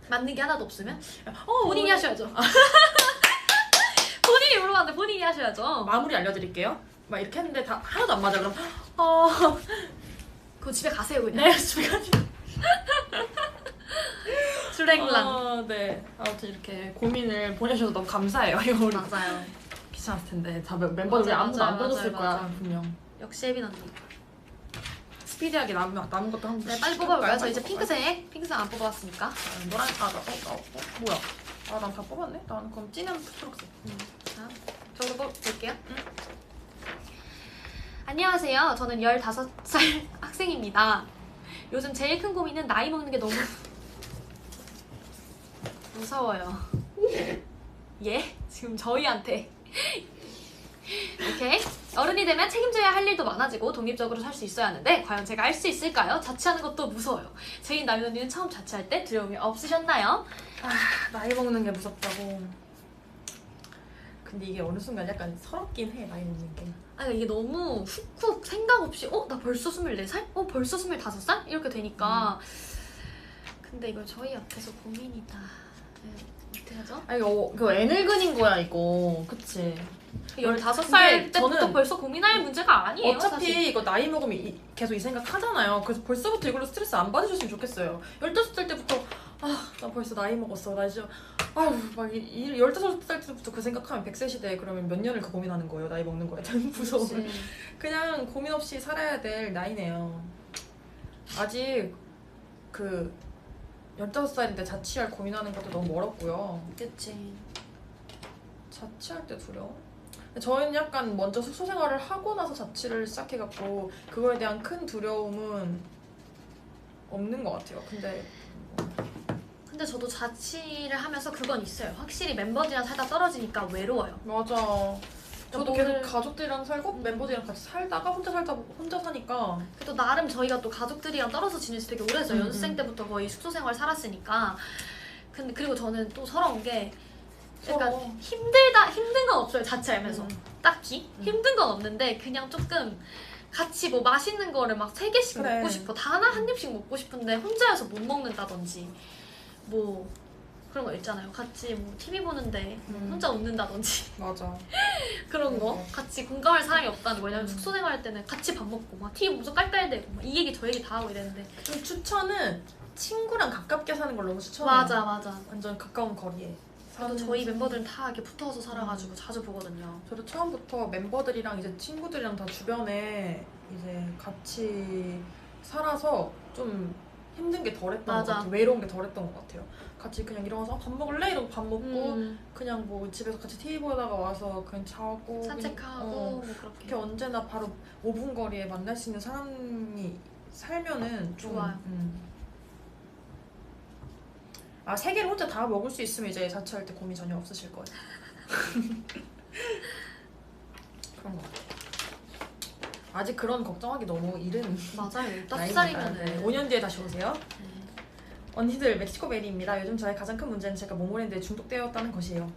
맞는 게 하나도 없으면 본인이 하셔야죠. 본인이 물어봤는데 본인이 하셔야죠. 마무리 알려드릴게요. 막 이렇게 했는데 다 하나도 안 맞아. 그럼 그거 집에 가세요 그냥. 네 집에 가세요. 주랭랑. 네. 아무튼 이렇게 고민을 보내주셔서 너무 감사해요. 이거 우리 맞아요. 귀찮았을 텐데 다 멤버들이 아무도 안 보내줬을 거야 분명. 역시 혜빈 언니. 스피디하게 남은 것도 한번. 네 빨리 뽑아볼까요? 저 이제 핑크색 안 뽑아봤으니까. 노란 뭐야? 난 다 뽑았네. 나는 그럼 진한 초록색. 자, 저도 뽑을게요. 안녕하세요. 저는 15살 학생입니다. 요즘 제일 큰 고민은 나이 먹는 게 너무 무서워요. 예? 지금 저희한테 오케이. 어른이 되면 책임져야 할 일도 많아지고 독립적으로 살 수 있어야 하는데 과연 제가 할 수 있을까요? 자취하는 것도 무서워요. 제인 나윤 언니는 처음 자취할 때 두려움이 없으셨나요? 나이 먹는 게 무섭다고. 근데 이게 어느 순간 약간 서럽긴 해 나이 먹는 게. 아니 이게 너무 훅훅 생각 없이 나 벌써 24살? 벌써 25살? 이렇게 되니까 근데 이걸 저희 앞에서 고민이다. 네, 어떻게 하죠? 아니 이거 애늙은인 거야 이거. 그치? 15살 근데 때부터 저는 벌써 고민할 문제가 아니에요. 어차피 사실. 이거 나이 먹으면 계속 이 생각 하잖아요. 그래서 벌써부터 이걸로 스트레스 안 받으셨으면 좋겠어요. 15살 때부터 나 벌써 나이 먹었어. 나 이제 막 15살 때부터 그 생각하면 100세 시대에 그러면 몇 년을 그 고민하는 거예요. 나이 먹는 거에 대한 무서움. 그치. 그냥 고민 없이 살아야 될 나이네요. 아직 그 15살인데 자취할 고민하는 것도 너무 멀었고요. 그치. 자취할 때 두려워? 저희는 약간 먼저 숙소 생활을 하고 나서 자취를 시작해갖고 그거에 대한 큰 두려움은 없는 것 같아요. 근데 저도 자취를 하면서 그건 있어요. 확실히 멤버들이랑 살다 떨어지니까 외로워요. 맞아. 저도 뭐를- 계속 가족들이랑 살고 멤버들이랑 같이 살다가 혼자 사니까 또 나름 저희가 또 가족들이랑 떨어져 지낸 지 되게 오래돼서 연습생 때부터 거의 숙소 생활 살았으니까. 근데 그리고 저는 또 서러운 게 약간 서러워. 힘든 건 없어요. 자취하면서 딱히 음. 힘든 건 없는데 그냥 조금 같이 뭐 맛있는 거를 막 3개씩 그래. 먹고 싶어. 다 하나 한 입씩 먹고 싶은데 혼자여서 못 먹는다든지 뭐 그런 거 있잖아요. 같이 뭐 TV 보는데 혼자 웃는다든지 맞아. 그런 거 같이 공감할 사람이 없다는 거. 왜냐면 음. 숙소 생활 때는 같이 밥 먹고 막 TV 보면서 깔깔대고 막 이 얘기 저 얘기 다 하고 이랬는데 좀 추천은 친구랑 가깝게 사는 걸 너무 추천해요. 맞아 완전 가까운 거리에. 저도 저희 멤버들은 다 이렇게 붙어서 살아가지고 자주 보거든요. 저도 처음부터 멤버들이랑 이제 친구들이랑 다 주변에 이제 같이 살아서 좀 힘든 게 덜했던 것 맞아. 같아요. 외로운 게 덜했던 것 같아요. 같이 그냥 일어나서 밥 먹을래? 이러고 밥 먹고 음, 그냥 뭐 집에서 같이 TV 보다가 와서 그냥 자고 산책하고 뭐 그렇게 그렇게 언제나 바로 5분 거리에 만날 수 있는 사람이 살면은 좀, 좋아요. 세 개를 혼자 다 먹을 수 있으면 이제 자취할 때 고민 전혀 없으실 거예요. 그런 거 같아요. 아직 그런 걱정하기 너무 이른 맞아요. 나이니까. 5살이면은 5년 뒤에 다시 오세요. 언니들 멕시코 메리입니다. 요즘 저의 가장 큰 문제는 제가 모모랜드에 중독되었다는 것이에요.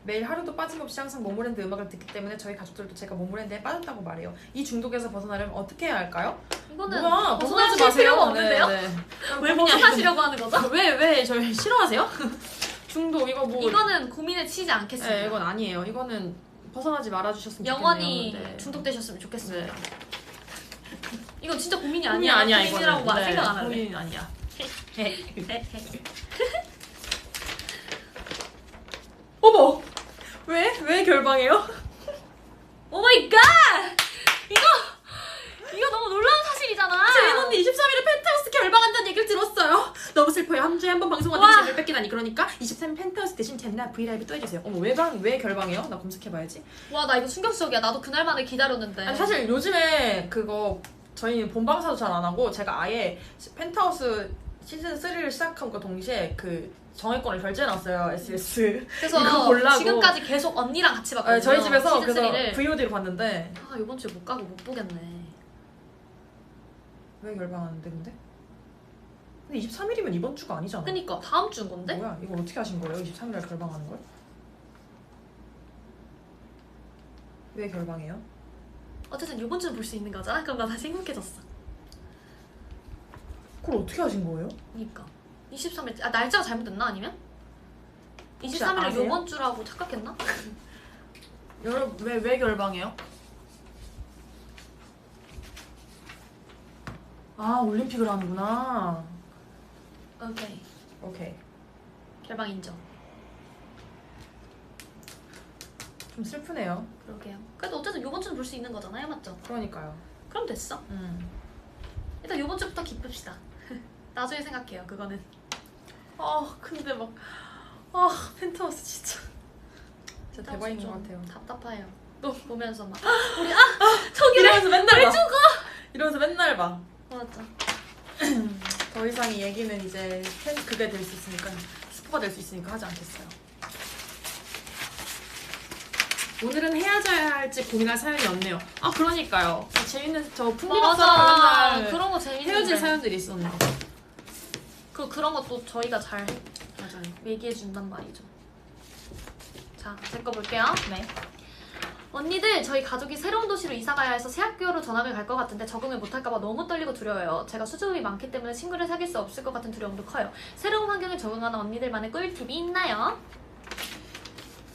매일 하루도 빠짐없이 항상 모모랜드 음악을 듣기 때문에 저희 가족들도 제가 모모랜드에 빠졌다고 말해요. 이 중독에서 벗어나려면 어떻게 해야 할까요? 이거는 뭐야, 벗어나실 필요가 없는데요? 네, 네. 왜 벗어나시려고 하는 거죠? 왜 저희 싫어하세요? 중독 이거 뭐 이거는 고민에 치지 않겠습니다. 네, 이건 아니에요. 이거는 벗어나지 말아주셨으면 영원히 좋겠네요. 네. 중독되셨으면 좋겠습니다. 네. 이건 진짜 고민이 고민이 아니야. 아니야 고민이라고 이거는. 생각 안 할래. 고민이 아니야. 어머! 왜 결방해요? 오 마이 갓! 이거 너무 놀라운 사실이잖아. 제인 언니 23일에 펜트하우스 결방한다는 얘기를 들었어요. 너무 슬퍼요. 한 주에 한 번 방송하는 와. 재미를 뺏기다니. 그러니까 23일 펜트하우스 대신 젠나 브이라이브 또 해주세요. 어머 왜 결방해요? 나 검색해봐야지. 와, 나 이거 충격적이야. 나도 그날만을 기다렸는데. 아니 사실 요즘에 그거 저희는 본방사도 잘 안 하고 제가 아예 펜트하우스 시즌 3를 시작함과 동시에 그 정액권을 결제해놨어요. SS. 이거 그래서 보려고. 지금까지 계속 언니랑 같이 봤거든요. 아, 저희 집에서 그래서 시즌3를. VOD로 봤는데 이번 주에 못 가고 못 보겠네. 왜 결방하는데 근데? 근데 23일이면 이번 주가 아니잖아. 그니까 다음 주인 건데? 뭐야? 이걸 어떻게 하신 거예요? 23일에 결방하는 걸? 왜 결방해요? 어쨌든 이번 주는 볼 수 있는 거잖아. 그럼 나 다시 행복해졌어. 그걸 어떻게 하신 거예요? 그니까 23일 날짜가 잘못됐나 아니면? 혹시 23일을 아세요? 이번 주라고 착각했나? 여러분 왜 결방해요? 올림픽을 하는구나. 오케이. 오케이. 결방 인정. 좀 슬프네요. 그러게요. 그래도 어쨌든 이번 주는 볼 수 있는 거잖아요, 맞죠? 그러니까요. 그럼 됐어. 일단 이번 주부터 기쁩시다. 나중에 생각해요, 그거는. 근데 막 펜트하우스 진짜 대박인 것 같아요. 답답해요. 또 보면서 막 이러면서 맨날 봐. 이러면서 맨날 봐. 맞아. 더 이상 이 얘기는 이제 그게 될 수 있으니까 스포가 될 수 있으니까 하지 않겠어요. 오늘은 헤어져야 할지 고민할 사연이 없네요. 그러니까요. 재밌는 저 풍비박사 맞아. 맨날 그런 거 재밌는데. 헤어질 사연들이 있었네. 그런 것도 저희가 잘 맞아요. 얘기해 준단 말이죠. 자, 자, 제 거 볼게요. 네. 언니들, 저희 가족이 새로운 도시로 이사 가야 해서 새 학교로 전학을 갈 것 같은데 적응을 못할까봐 너무 떨리고 두려워요. 제가 수줍음이 많기 때문에 친구를 사귈 수 없을 것 같은 두려움도 커요. 새로운 환경에 적응하는 언니들만의 꿀팁이 있나요?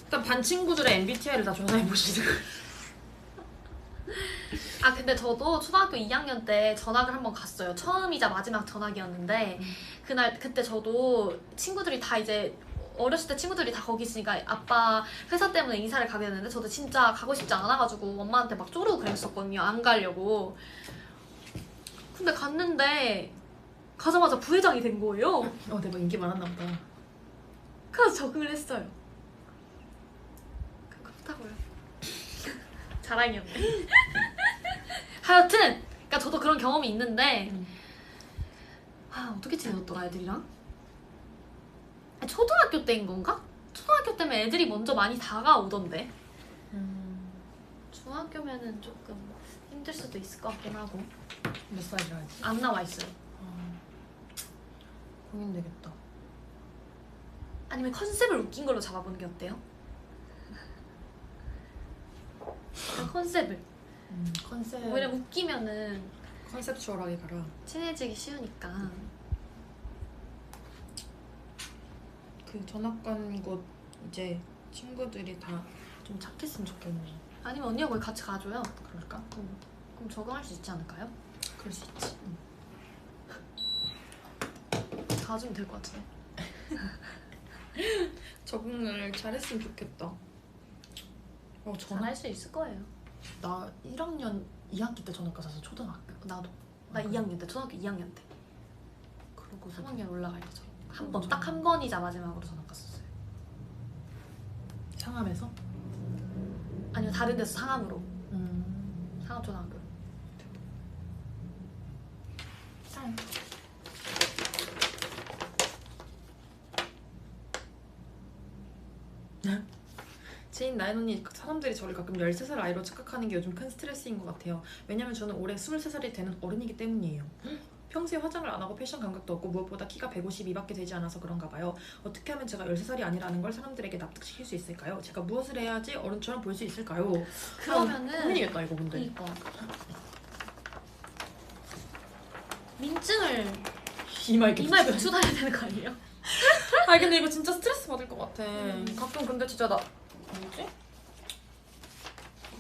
일단 반 친구들의 MBTI를 다 조사해 보시는. 아, 근데 저도 초등학교 2학년 때 전학을 한번 갔어요. 처음이자 마지막 전학이었는데 그때 저도 친구들이 다 이제 어렸을 때 친구들이 다 거기 있으니까 아빠 회사 때문에 이사를 가게 됐는데 저도 진짜 가고 싶지 않아가지고 엄마한테 막 쪼르고 그랬었거든요. 안 가려고. 근데 갔는데 가자마자 부회장이 된 거예요. 대박 인기 많았나 보다. 그래서 적응을 했어요. 그렇다고요. 자랑이었네. 하여튼 그러니까 저도 그런 경험이 있는데 어떻게 지내셨더라 애들이랑? 초등학교 때인 건가? 초등학교 때면 애들이 먼저 많이 다가오던데 중학교면은 조금 힘들 수도 있을 것 같긴 하고. 몇 살이라지? 안 나와 있어요. 고민되겠다. 아니면 컨셉을 웃긴 걸로 잡아보는 게 어때요? 컨셉을. 컨셉. 왜냐면 웃기면은 컨셉추얼하게 가라. 친해지기 쉬우니까. 그 전학 간 곳 이제 친구들이 다 좀 착했으면 좋겠네. 아니면 언니가 거기 같이 가줘요. 그럴까? 그럼 적응할 수 있지 않을까요? 그럴 수 있지. 가주면 될 것 같은데. 적응을 잘했으면 좋겠다. 전학 잘할 수 있을 거예요. 나 1학년 2학기 때 전학 갔었어. 초등학교. 나도. 나 2학년 때, 초등학교 2학년 때. 그러고 3학년 올라갈 때 한 번, 전- 딱 한 번이자 마지막으로 전학 갔었어요. 상암에서? 아니면 다른 데서 상암으로. 상암 초등학교. 짠. 지인 나연 언니, 사람들이 저를 가끔 13살 아이로 착각하는 게 요즘 큰 스트레스인 것 같아요. 왜냐면 저는 올해 23살이 되는 어른이기 때문이에요. 평소에 화장을 안 하고 패션 감각도 없고 무엇보다 키가 152밖에 되지 않아서 그런가 봐요. 어떻게 하면 제가 13살이 아니라는 걸 사람들에게 납득시킬 수 있을까요? 제가 무엇을 해야지 어른처럼 보일 수 있을까요? 그러면은 고민이겠다 이거 근데. 그니까 민증을 이마에 이마에 붙여 다녀야 되는 거 아니에요? 근데 이거 진짜 스트레스 받을 것 같아. 가끔 근데 진짜 뭐지?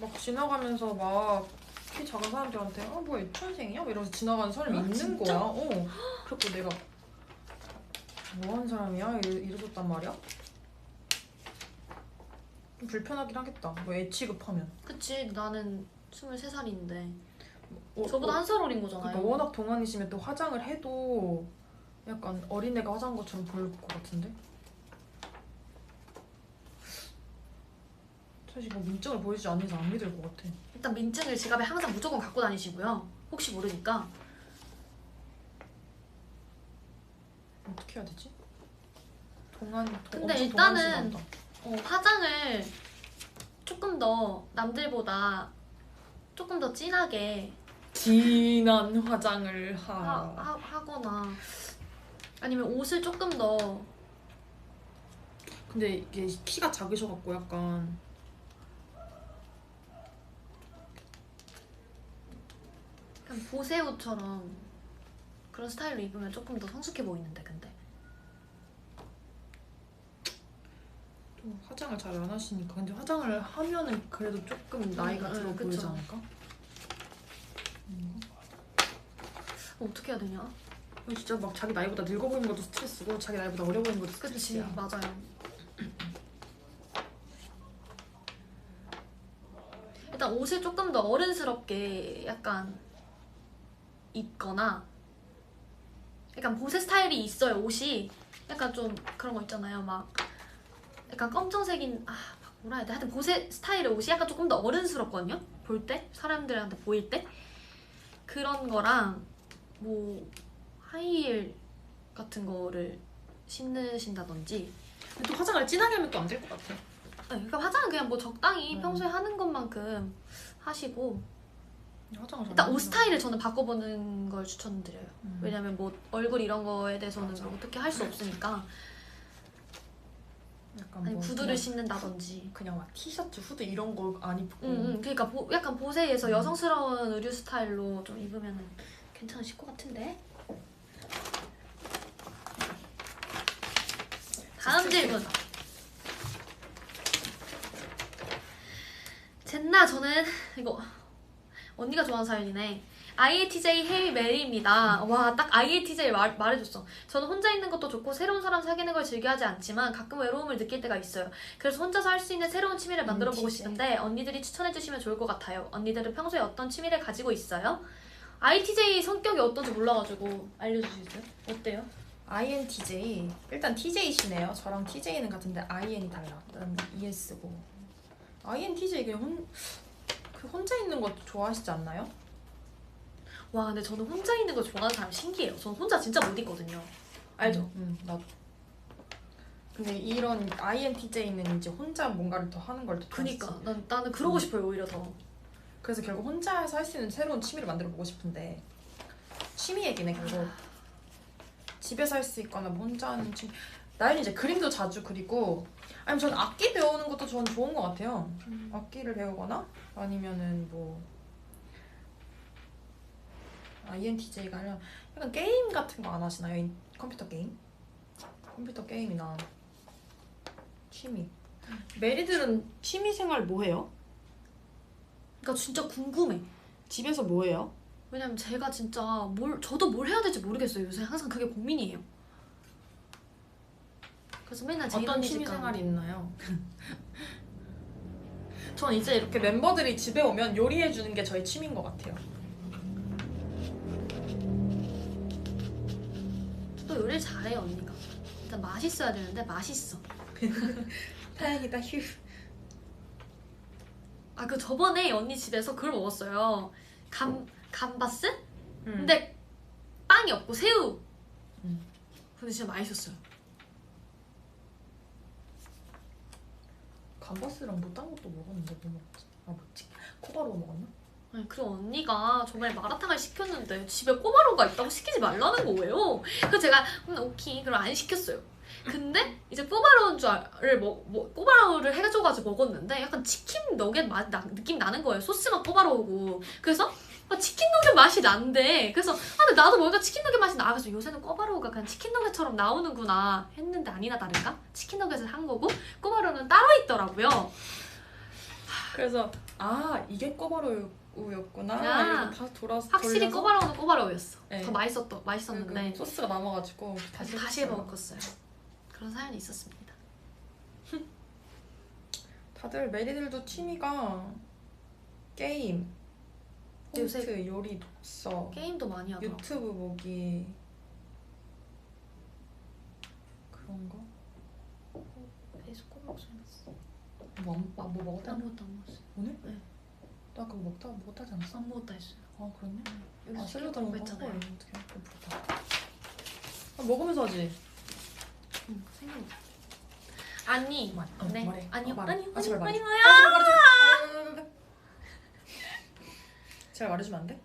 막 지나가면서 막 키 작은 사람들한테 뭐 유치원생이야? 이러면서 지나가는 사람이 있는 진짜? 거야. 그래서 내가 뭐 하는 사람이야? 이러셨단 말이야. 좀 불편하긴 하겠다. 뭐 애 취급하면. 그치, 나는 23살인데 저보다 한 살 어린 거잖아요. 그러니까 워낙 동안이시면 또 화장을 해도 약간 어린애가 화장한 것처럼 보일 것 같은데? 사실 뭐 민증을 보여주지 않는 이상 안 믿을 것 같아. 일단 민증을 지갑에 항상 무조건 갖고 다니시고요. 혹시 모르니까. 어떻게 해야 되지? 동안 근데 엄청 일단은 동안이시다. 화장을 조금 더 남들보다 조금 더 진하게 진한 화장을 하. 하거나 아니면 옷을 조금 더 근데 이게 키가 작으셔갖고 약간 보세 옷처럼 그런 스타일로 입으면 조금 더 성숙해 보이는데 근데 좀 화장을 잘 안 하시니까. 근데 화장을 하면은 그래도 조금 나이가 들어 그쵸. 보이지 않을까? 어떻게 해야 되냐? 진짜 막 자기 나이보다 늙어 보이는 것도 스트레스고 자기 나이보다 어려 보이는 것도 그치, 스트레스야. 맞아요. 일단 옷을 조금 더 어른스럽게 약간 입거나 약간 보세 스타일이 있어요. 옷이 약간 좀 그런 거 있잖아요. 막 약간 검정색인 막 뭐라 해야 돼? 하여튼 보세 스타일의 옷이 약간 조금 더 어른스럽거든요. 볼 때? 사람들한테 보일 때? 그런 거랑 뭐 하이힐 같은 거를 신으신다든지. 근데 또 화장을 진하게 하면 또 안 될 것 같아. 그러니까 화장은 그냥 뭐 적당히 평소에 하는 것만큼 하시고 화장을 일단 옷 스타일을 저는 바꿔보는 걸 추천드려요. 왜냐면 뭐 얼굴 이런 거에 대해서는 맞아. 뭐 어떻게 할 수 없으니까 약간 아니 뭐 구두를 그냥, 신는다든지. 그냥 막 티셔츠, 후드 이런 거 안 입고. 그러니까 약간 보세이에서 여성스러운 의류 스타일로 좀 입으면 괜찮으실 것 같은데. 다음 질문. 젠나 저는 이거 언니가 좋아하는 사연이네. INTJ 헤이 메리입니다. 와, 딱 INTJ 말해줬어. 저는 혼자 있는 것도 좋고 새로운 사람 사귀는 걸 즐겨하지 않지만 가끔 외로움을 느낄 때가 있어요. 그래서 혼자서 할 수 있는 새로운 취미를 만들어보고 싶은데 언니들이 추천해주시면 좋을 것 같아요. 언니들은 평소에 어떤 취미를 가지고 있어요? INTJ 성격이 어떤지 몰라가지고 알려주시겠어요? 어때요? INTJ 일단 TJ시네요. 저랑 TJ는 같은데 IN이 달라. 난 ES고. INTJ 그냥 혼자 있는 거 좋아하시지 않나요? 와, 근데 저는 혼자 있는 거 좋아하는 사람 신기해요. 저는 혼자 진짜 못 있거든요. 알죠? 나도. 근데 이런 INTJ는 이제 혼자 뭔가를 더 하는 걸 더 좋아하시지. 그니까 나는 그러고 싶어요, 오히려 더. 그래서 결국 혼자서 할 수 있는 새로운 취미를 만들어 보고 싶은데 취미 얘기네 결국. 집에서 할 수 있거나 뭐 혼자 하는 취미. 나는 이제 그림도 자주 그리고 아니면 저는 악기 배우는 것도 저는 좋은 것 같아요. 악기를 배우거나 아니면은 뭐 INTJ가 하려면 약간 게임 같은 거 안 하시나요? 컴퓨터 게임? 컴퓨터 게임이나 취미. 메리들은 취미 생활 뭐 해요? 그러니까 진짜 궁금해. 집에서 뭐 해요? 왜냐면 제가 진짜 저도 뭘 해야 될지 모르겠어요. 요새 항상 그게 고민이에요. 그래서 맨날 제이 어떤 언니 취미 집 가고. 생활이 있나요? 전 이제 이렇게 멤버들이 집에 오면 요리해 주는 게 저의 취미인 것 같아요. 또 요리를 잘해요, 언니가. 일단 맛있어야 되는데 맛있어. 다행이다 휴. 아, 그 저번에 언니 집에서 그걸 먹었어요. 감바스? 근데 빵이 없고 새우. 근데 진짜 맛있었어요. 감바스랑 뭐 딴 것도 먹었는데 뭐 먹었지? 뭐지? 코바로 먹었나? 아니, 그리고 언니가 저번에 마라탕을 시켰는데 집에 꼬바로우가 있다고 시키지 말라는 거예요. 그래서 제가 오케이 그럼 안 시켰어요. 근데 이제 꼬바로우인 줄을 꼬바로우를 해줘가지고 먹었는데 약간 치킨 너겟 느낌 나는 거예요. 소스가 꼬바로우고. 그래서 치킨 너겟 맛이 난대. 그래서 근데 나도 뭔가 치킨 너겟 맛이 나. 그래서 요새는 꼬바로우가 그냥 치킨 너겟처럼 나오는구나 했는데 아니나 다른가? 치킨 너겟을 한 거고 꼬바로우는 따로 있더라고요. 그래서 이게 꼬바로우였구나. 야, 이러고 다시 확실히 돌려서 꼬바로우는 꼬바로우였어. 네. 더 맛있었는데 그 소스가 남아가지고 다시 해먹었어요. 그런 사연이 있었습니다. 다들 메리들도 취미가 게임, 요새 콘트, 요리, 독서, 게임도 많이 하더라고. 유튜브 보기 그런 거. 배에서 꼬바로우 소리 났어. 뭐 먹었다? 아무것도 안 먹었어요. 오늘? 네. 나 그거 못하지 않았어? 안 먹었다 했어요. 그렇네. 여기서 샐러드 먹고 먹고 했잖아요. 어떻게 부르다. 먹으면서 하지. 응, 생각나. 아니, 네. 말해. 아니요, 말해. 아니요, 제발 말해. 아니요. 제발 말해주면 안 돼?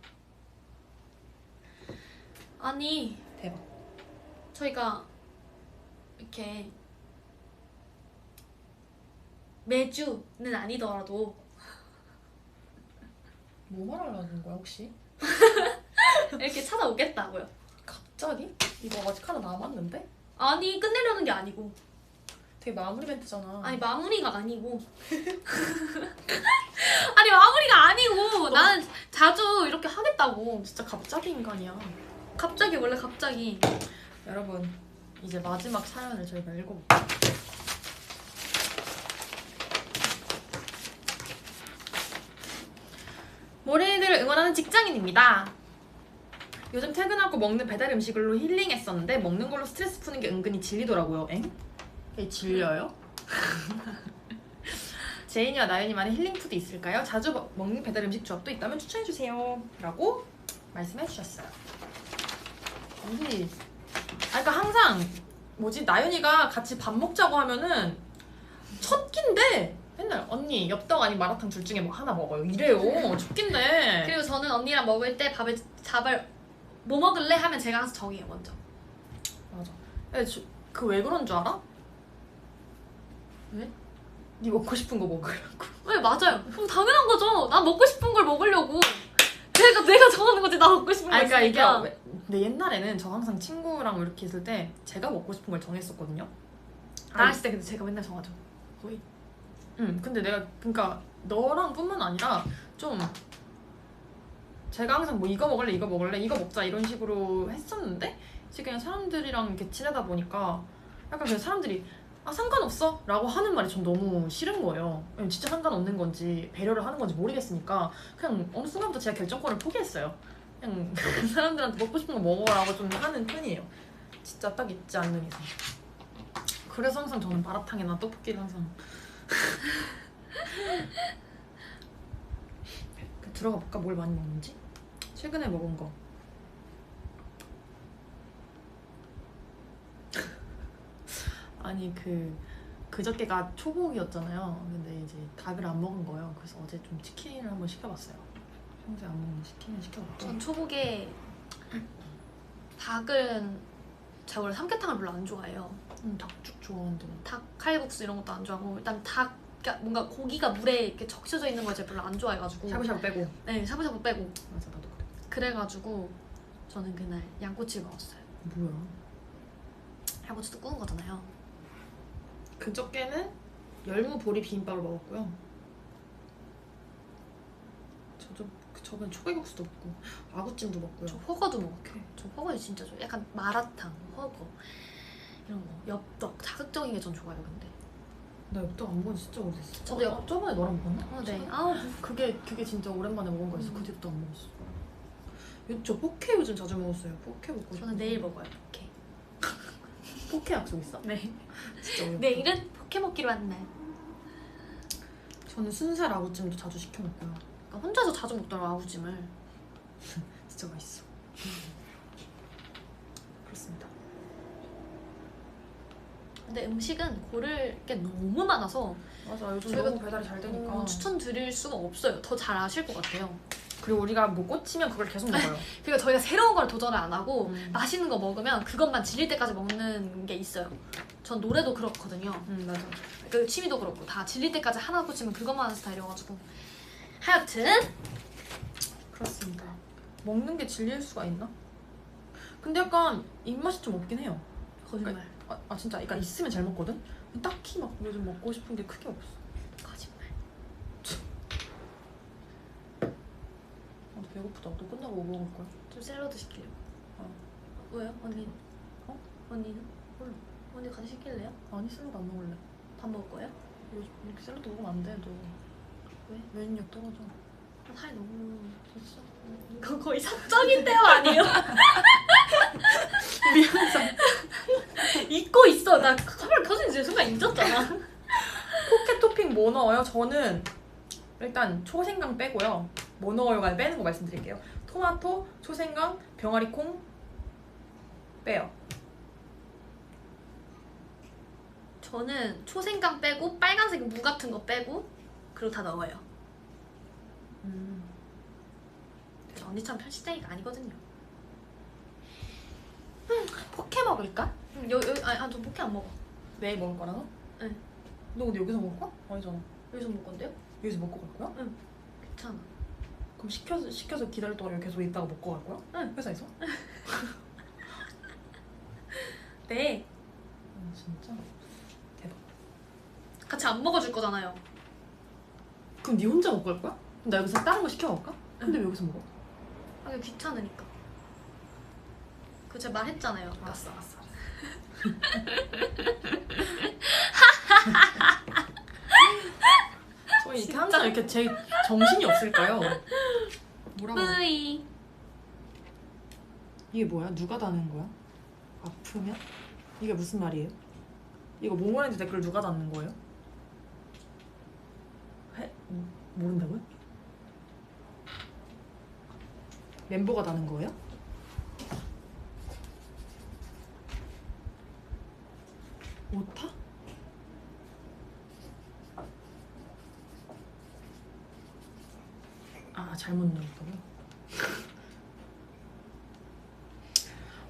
아니, 대박. 저희가 이렇게 매주는 아니더라도 뭐 말하려는 거야 혹시? 이렇게 찾아오겠다고요. 갑자기? 이거 아직 하나 남았는데? 아니, 끝내려는 게 아니고. 되게 마무리 멘트잖아. 아니, 마무리가 아니고. 아니, 마무리가 아니고. 나는 자주 이렇게 하겠다고. 진짜 갑자기 인간이야. 갑자기, 원래 갑자기. 여러분 이제 마지막 사연을 저희가 읽어볼게요. 모래이들을 응원하는 직장인입니다. 요즘 퇴근하고 먹는 배달 음식으로 힐링했었는데 먹는 걸로 스트레스 푸는 게 은근히 질리더라고요. 엥? 이게 질려요? 제인이와 나연이만의 힐링푸드 있을까요? 자주 먹는 배달 음식 조합도 있다면 추천해주세요 라고 말씀해주셨어요. 그러니까 항상 나연이가 같이 밥 먹자고 하면은 첫 끼인데 맨날 언니 엽떡 아니 마라탕 둘 중에 뭐 하나 먹어요 이래요. 첫 끼인데. 그리고 저는 언니랑 먹을 때 밥을 뭐 먹을래? 하면 제가 항상 정해요, 먼저. 맞아. 그 왜 그런 줄 알아? 왜? 네 먹고 싶은 거 먹으려고. 네, 맞아요. 그럼 당연한 거죠. 나 먹고 싶은 걸 먹으려고. 내가 정하는 거지. 나 먹고 싶은 거 그러니까 이게 있으니까. 근데 옛날에는 저 항상 친구랑 이렇게 있을 때 제가 먹고 싶은 걸 정했었거든요. 나갔을 때 근데 제가 맨날 정하죠. 거의. 근데 내가 그러니까 너랑 뿐만 아니라 좀 제가 항상 뭐 이거 먹을래 이거 먹자 이런 식으로 했었는데 이제 그냥 사람들이랑 이렇게 지내다 보니까 약간 그냥 사람들이 아 상관없어 라고 하는 말이 전 너무 싫은 거예요. 진짜 상관없는 건지 배려를 하는 건지 모르겠으니까 그냥 어느 순간부터 제가 결정권을 포기했어요. 그냥 사람들한테 먹고 싶은 거 먹어라고 좀 하는 편이에요. 진짜 딱 있지 않는 이상. 그래서 항상 저는 마라탕이나 떡볶이를 항상 들어가 볼까? 뭘 많이 먹는지? 최근에 먹은 거 아니 그저께가 초복이었잖아요. 근데 이제 닭을 안 먹은 거예요. 그래서 어제 좀 치킨을 한번 시켜봤어요. 평소에 안 먹는 치킨을 시켜봤고. 전 초복에 닭은 제가 원래 삼계탕을 별로 안 좋아해요. 닭죽 좋아하는데. 닭 칼국수 이런 것도 안 좋아하고 일단 닭 그러니까 뭔가 고기가 물에 이렇게 적셔져 있는 걸 제가 별로 안 좋아해가지고. 샤브샤브 빼고. 네, 샤브샤브 빼고. 맞아 나도 그래. 그래가지고 저는 그날 양꼬치를 먹었어요. 뭐야? 양꼬치도 구운 거잖아요. 그저께는 열무보리 비빔밥을 먹었고요. 저번 초계국수도 먹고 아구찜도 먹고요. 저 허거도 먹어요. 저 허거 진짜 좋아요. 약간 마라탕, 허거 이런 거. 엽떡 자극적인 게 전 좋아요. 근데 나 엽떡 안 먹은 지 진짜 오래됐어. 저도 저번에 너랑 먹었나? 네. 그게 진짜 오랜만에 먹은 거였어. 그 뒤부터 안 먹었어. 저 포케 요즘 자주 먹었어요. 포케 먹고 싶어. 저는 내일 먹어요. 포케. 포케 약속 있어? 네. 진짜 어렵다. 내일은 포케 먹기로 한 날. 저는 순살 아구찜도 자주 시켜 먹고요. 그러니까 혼자서 자주 먹더라고 아구찜을. 진짜 맛있어. 그렇습니다. 근데 음식은 고를 게 너무 많아서 맞아 요즘 저희가 너무 배달이 잘 되니까. 추천드릴 수가 없어요. 더 잘 아실 것 같아요. 그리고 우리가 뭐 꽂히면 그걸 계속 먹어요. 그러니까 저희가 새로운 걸 도전을 안 하고 음. 맛있는 거 먹으면 그것만 질릴 때까지 먹는 게 있어요. 전 노래도 그렇거든요. 맞아. 그 취미도 그렇고 다 질릴 때까지 하나 꽂히면 그것만 하는 스타일이어가지고 하여튼 그렇습니다. 먹는 게 질릴 수가 있나? 근데 약간 입맛이 좀 없긴 해요. 거짓말. 진짜 그러니까 있으면 잘 먹거든? 딱히 막 요즘 먹고 싶은 게 크게 없어. 거짓말. 나 배고프다. 너 끝나고 뭐 먹을 거야? 좀 샐러드 시키려고. 왜요? 언니? 언니는? 몰라. 언니 같이 시킬래요? 아니 샐러드 안 먹을래. 밥 먹을 거예요? 요즘 이렇게 샐러드 먹으면 안 돼. 너 왜? 면역력 떨어져. 살이 너무 됐어. 이거 거의 사적인 대화 아니에요? 미안해. 잊고 있어. 나 카메라 켜진 지 순간 잊었잖아. 포켓 토핑 뭐 넣어요? 저는 일단 초생강 빼고요. 뭐 넣어요가 빼는 거 말씀드릴게요. 토마토, 초생강, 병아리콩 빼요. 저는 초생강 빼고 빨간색 무 같은 거 빼고 그리고 다 넣어요. 저 언니처럼 편식쟁이가 아니거든요. 포케 먹을까? 저 포케 안 먹어. 내일 먹을 거라서? 응. 너 근데 여기서 먹을 거야? 아니잖아. 여기서 먹을 건데요? 여기서 먹고 갈 거야? 괜찮아. 그럼 시켜서 기다릴 동안 계속 있다가 먹고 갈 거야? 응. 회사에서? 네. 진짜? 대박. 같이 안 먹어줄 거잖아요. 그럼 네 혼자 먹고 갈 거야? 그럼 나 여기서 다른 거 시켜 먹을까? 근데 왜 여기서 먹어? 아, 이거 귀찮으니까. 그 제가 말했잖아요. 알았어. 저희 이렇게 항상 이렇게 제 정신이 없을까요? 뭐라고? 뿌이. 이게 뭐야? 누가 다는 거야? 아프면? 이게 무슨 말이에요? 이거 몽골랜드 댓글 누가 다는 거예요? 모른다고요? 멤버가 다는 거예요? 오타? 잘못 눌렀다고요?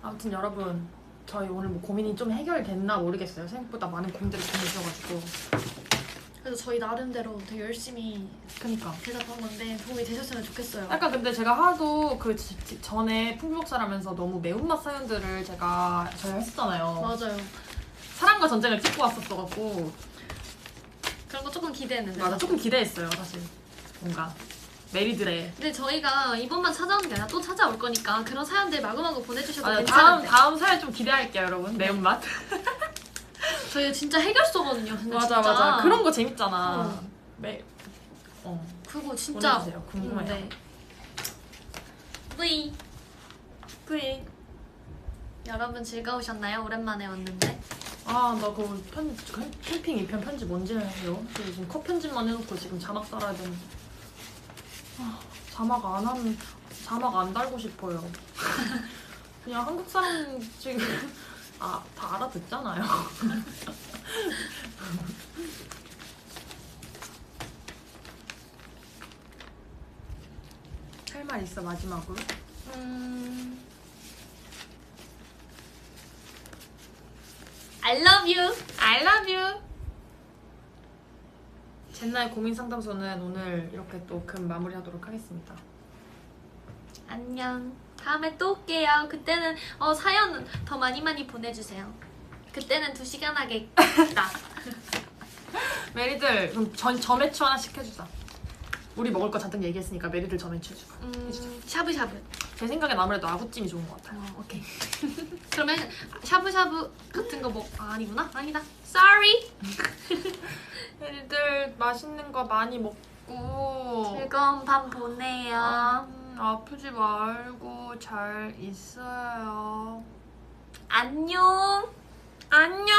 아무튼 여러분 저희 오늘 뭐 고민이 좀 해결됐나 모르겠어요. 생각보다 많은 고민들이 보내주셔가지고 그래서 저희 나름대로 되게 열심히 그니까. 대답한 건데 도움이 되셨으면 좋겠어요. 약간 근데 제가 하도 그 전에 풍비박사를 하면서 너무 매운맛 사연들을 저희가 했었잖아요. 맞아요. 사랑과 전쟁을 찍고 왔었어갖고 그런 거 조금 기대했는데. 맞아 조금 기대했어요 사실. 뭔가 메리들의 근데 저희가 이번만 찾아오는 게 아니라 또 찾아올 거니까 그런 사연들 마구마구 보내주셔도 맞아, 괜찮은데. 다음 사연 좀 기대할게요 여러분. 매운맛. 저희 진짜 해결소거든요. 근데 맞아 진짜. 맞아 그런 거 재밌잖아. 어. 그거 진짜 보내주세요. 궁금해요. 네. V. 뿌이. 여러분 즐거우셨나요? 오랜만에 왔는데. 아, 나 그 캠핑 2편 편집 언제 해요? 그리고 지금 컷 편집만 해놓고 지금 자막 달아야 되는데. 아, 자막 안 달고 싶어요. 그냥 한국 사람 지금 다 알아듣잖아요. 할 말 있어 마지막으로? I love you. I love you. 젠나의 고민 상담소는 오늘 이렇게 또 금 마무리하도록 하겠습니다. 안녕. 다음에 또 올게요. 그때는 사연 더 많이 보내주세요. 그때는 2시간 하겠다. 메리들 그럼 점액추 하나씩 해주자. 우리 먹을 거 잔뜩 얘기했으니까 메리들 점액추 해주자. 샤브샤브. 제 생각엔 아무래도 아구찜이 좋은 것 같아요. 오케이. 그러면 샤브샤브 같은 거 아니구나? 아니다. Sorry. 메리들 맛있는 거 많이 먹고 즐거운 밤 보내요. 아프지 말고 잘 있어요. 안녕. 안녕.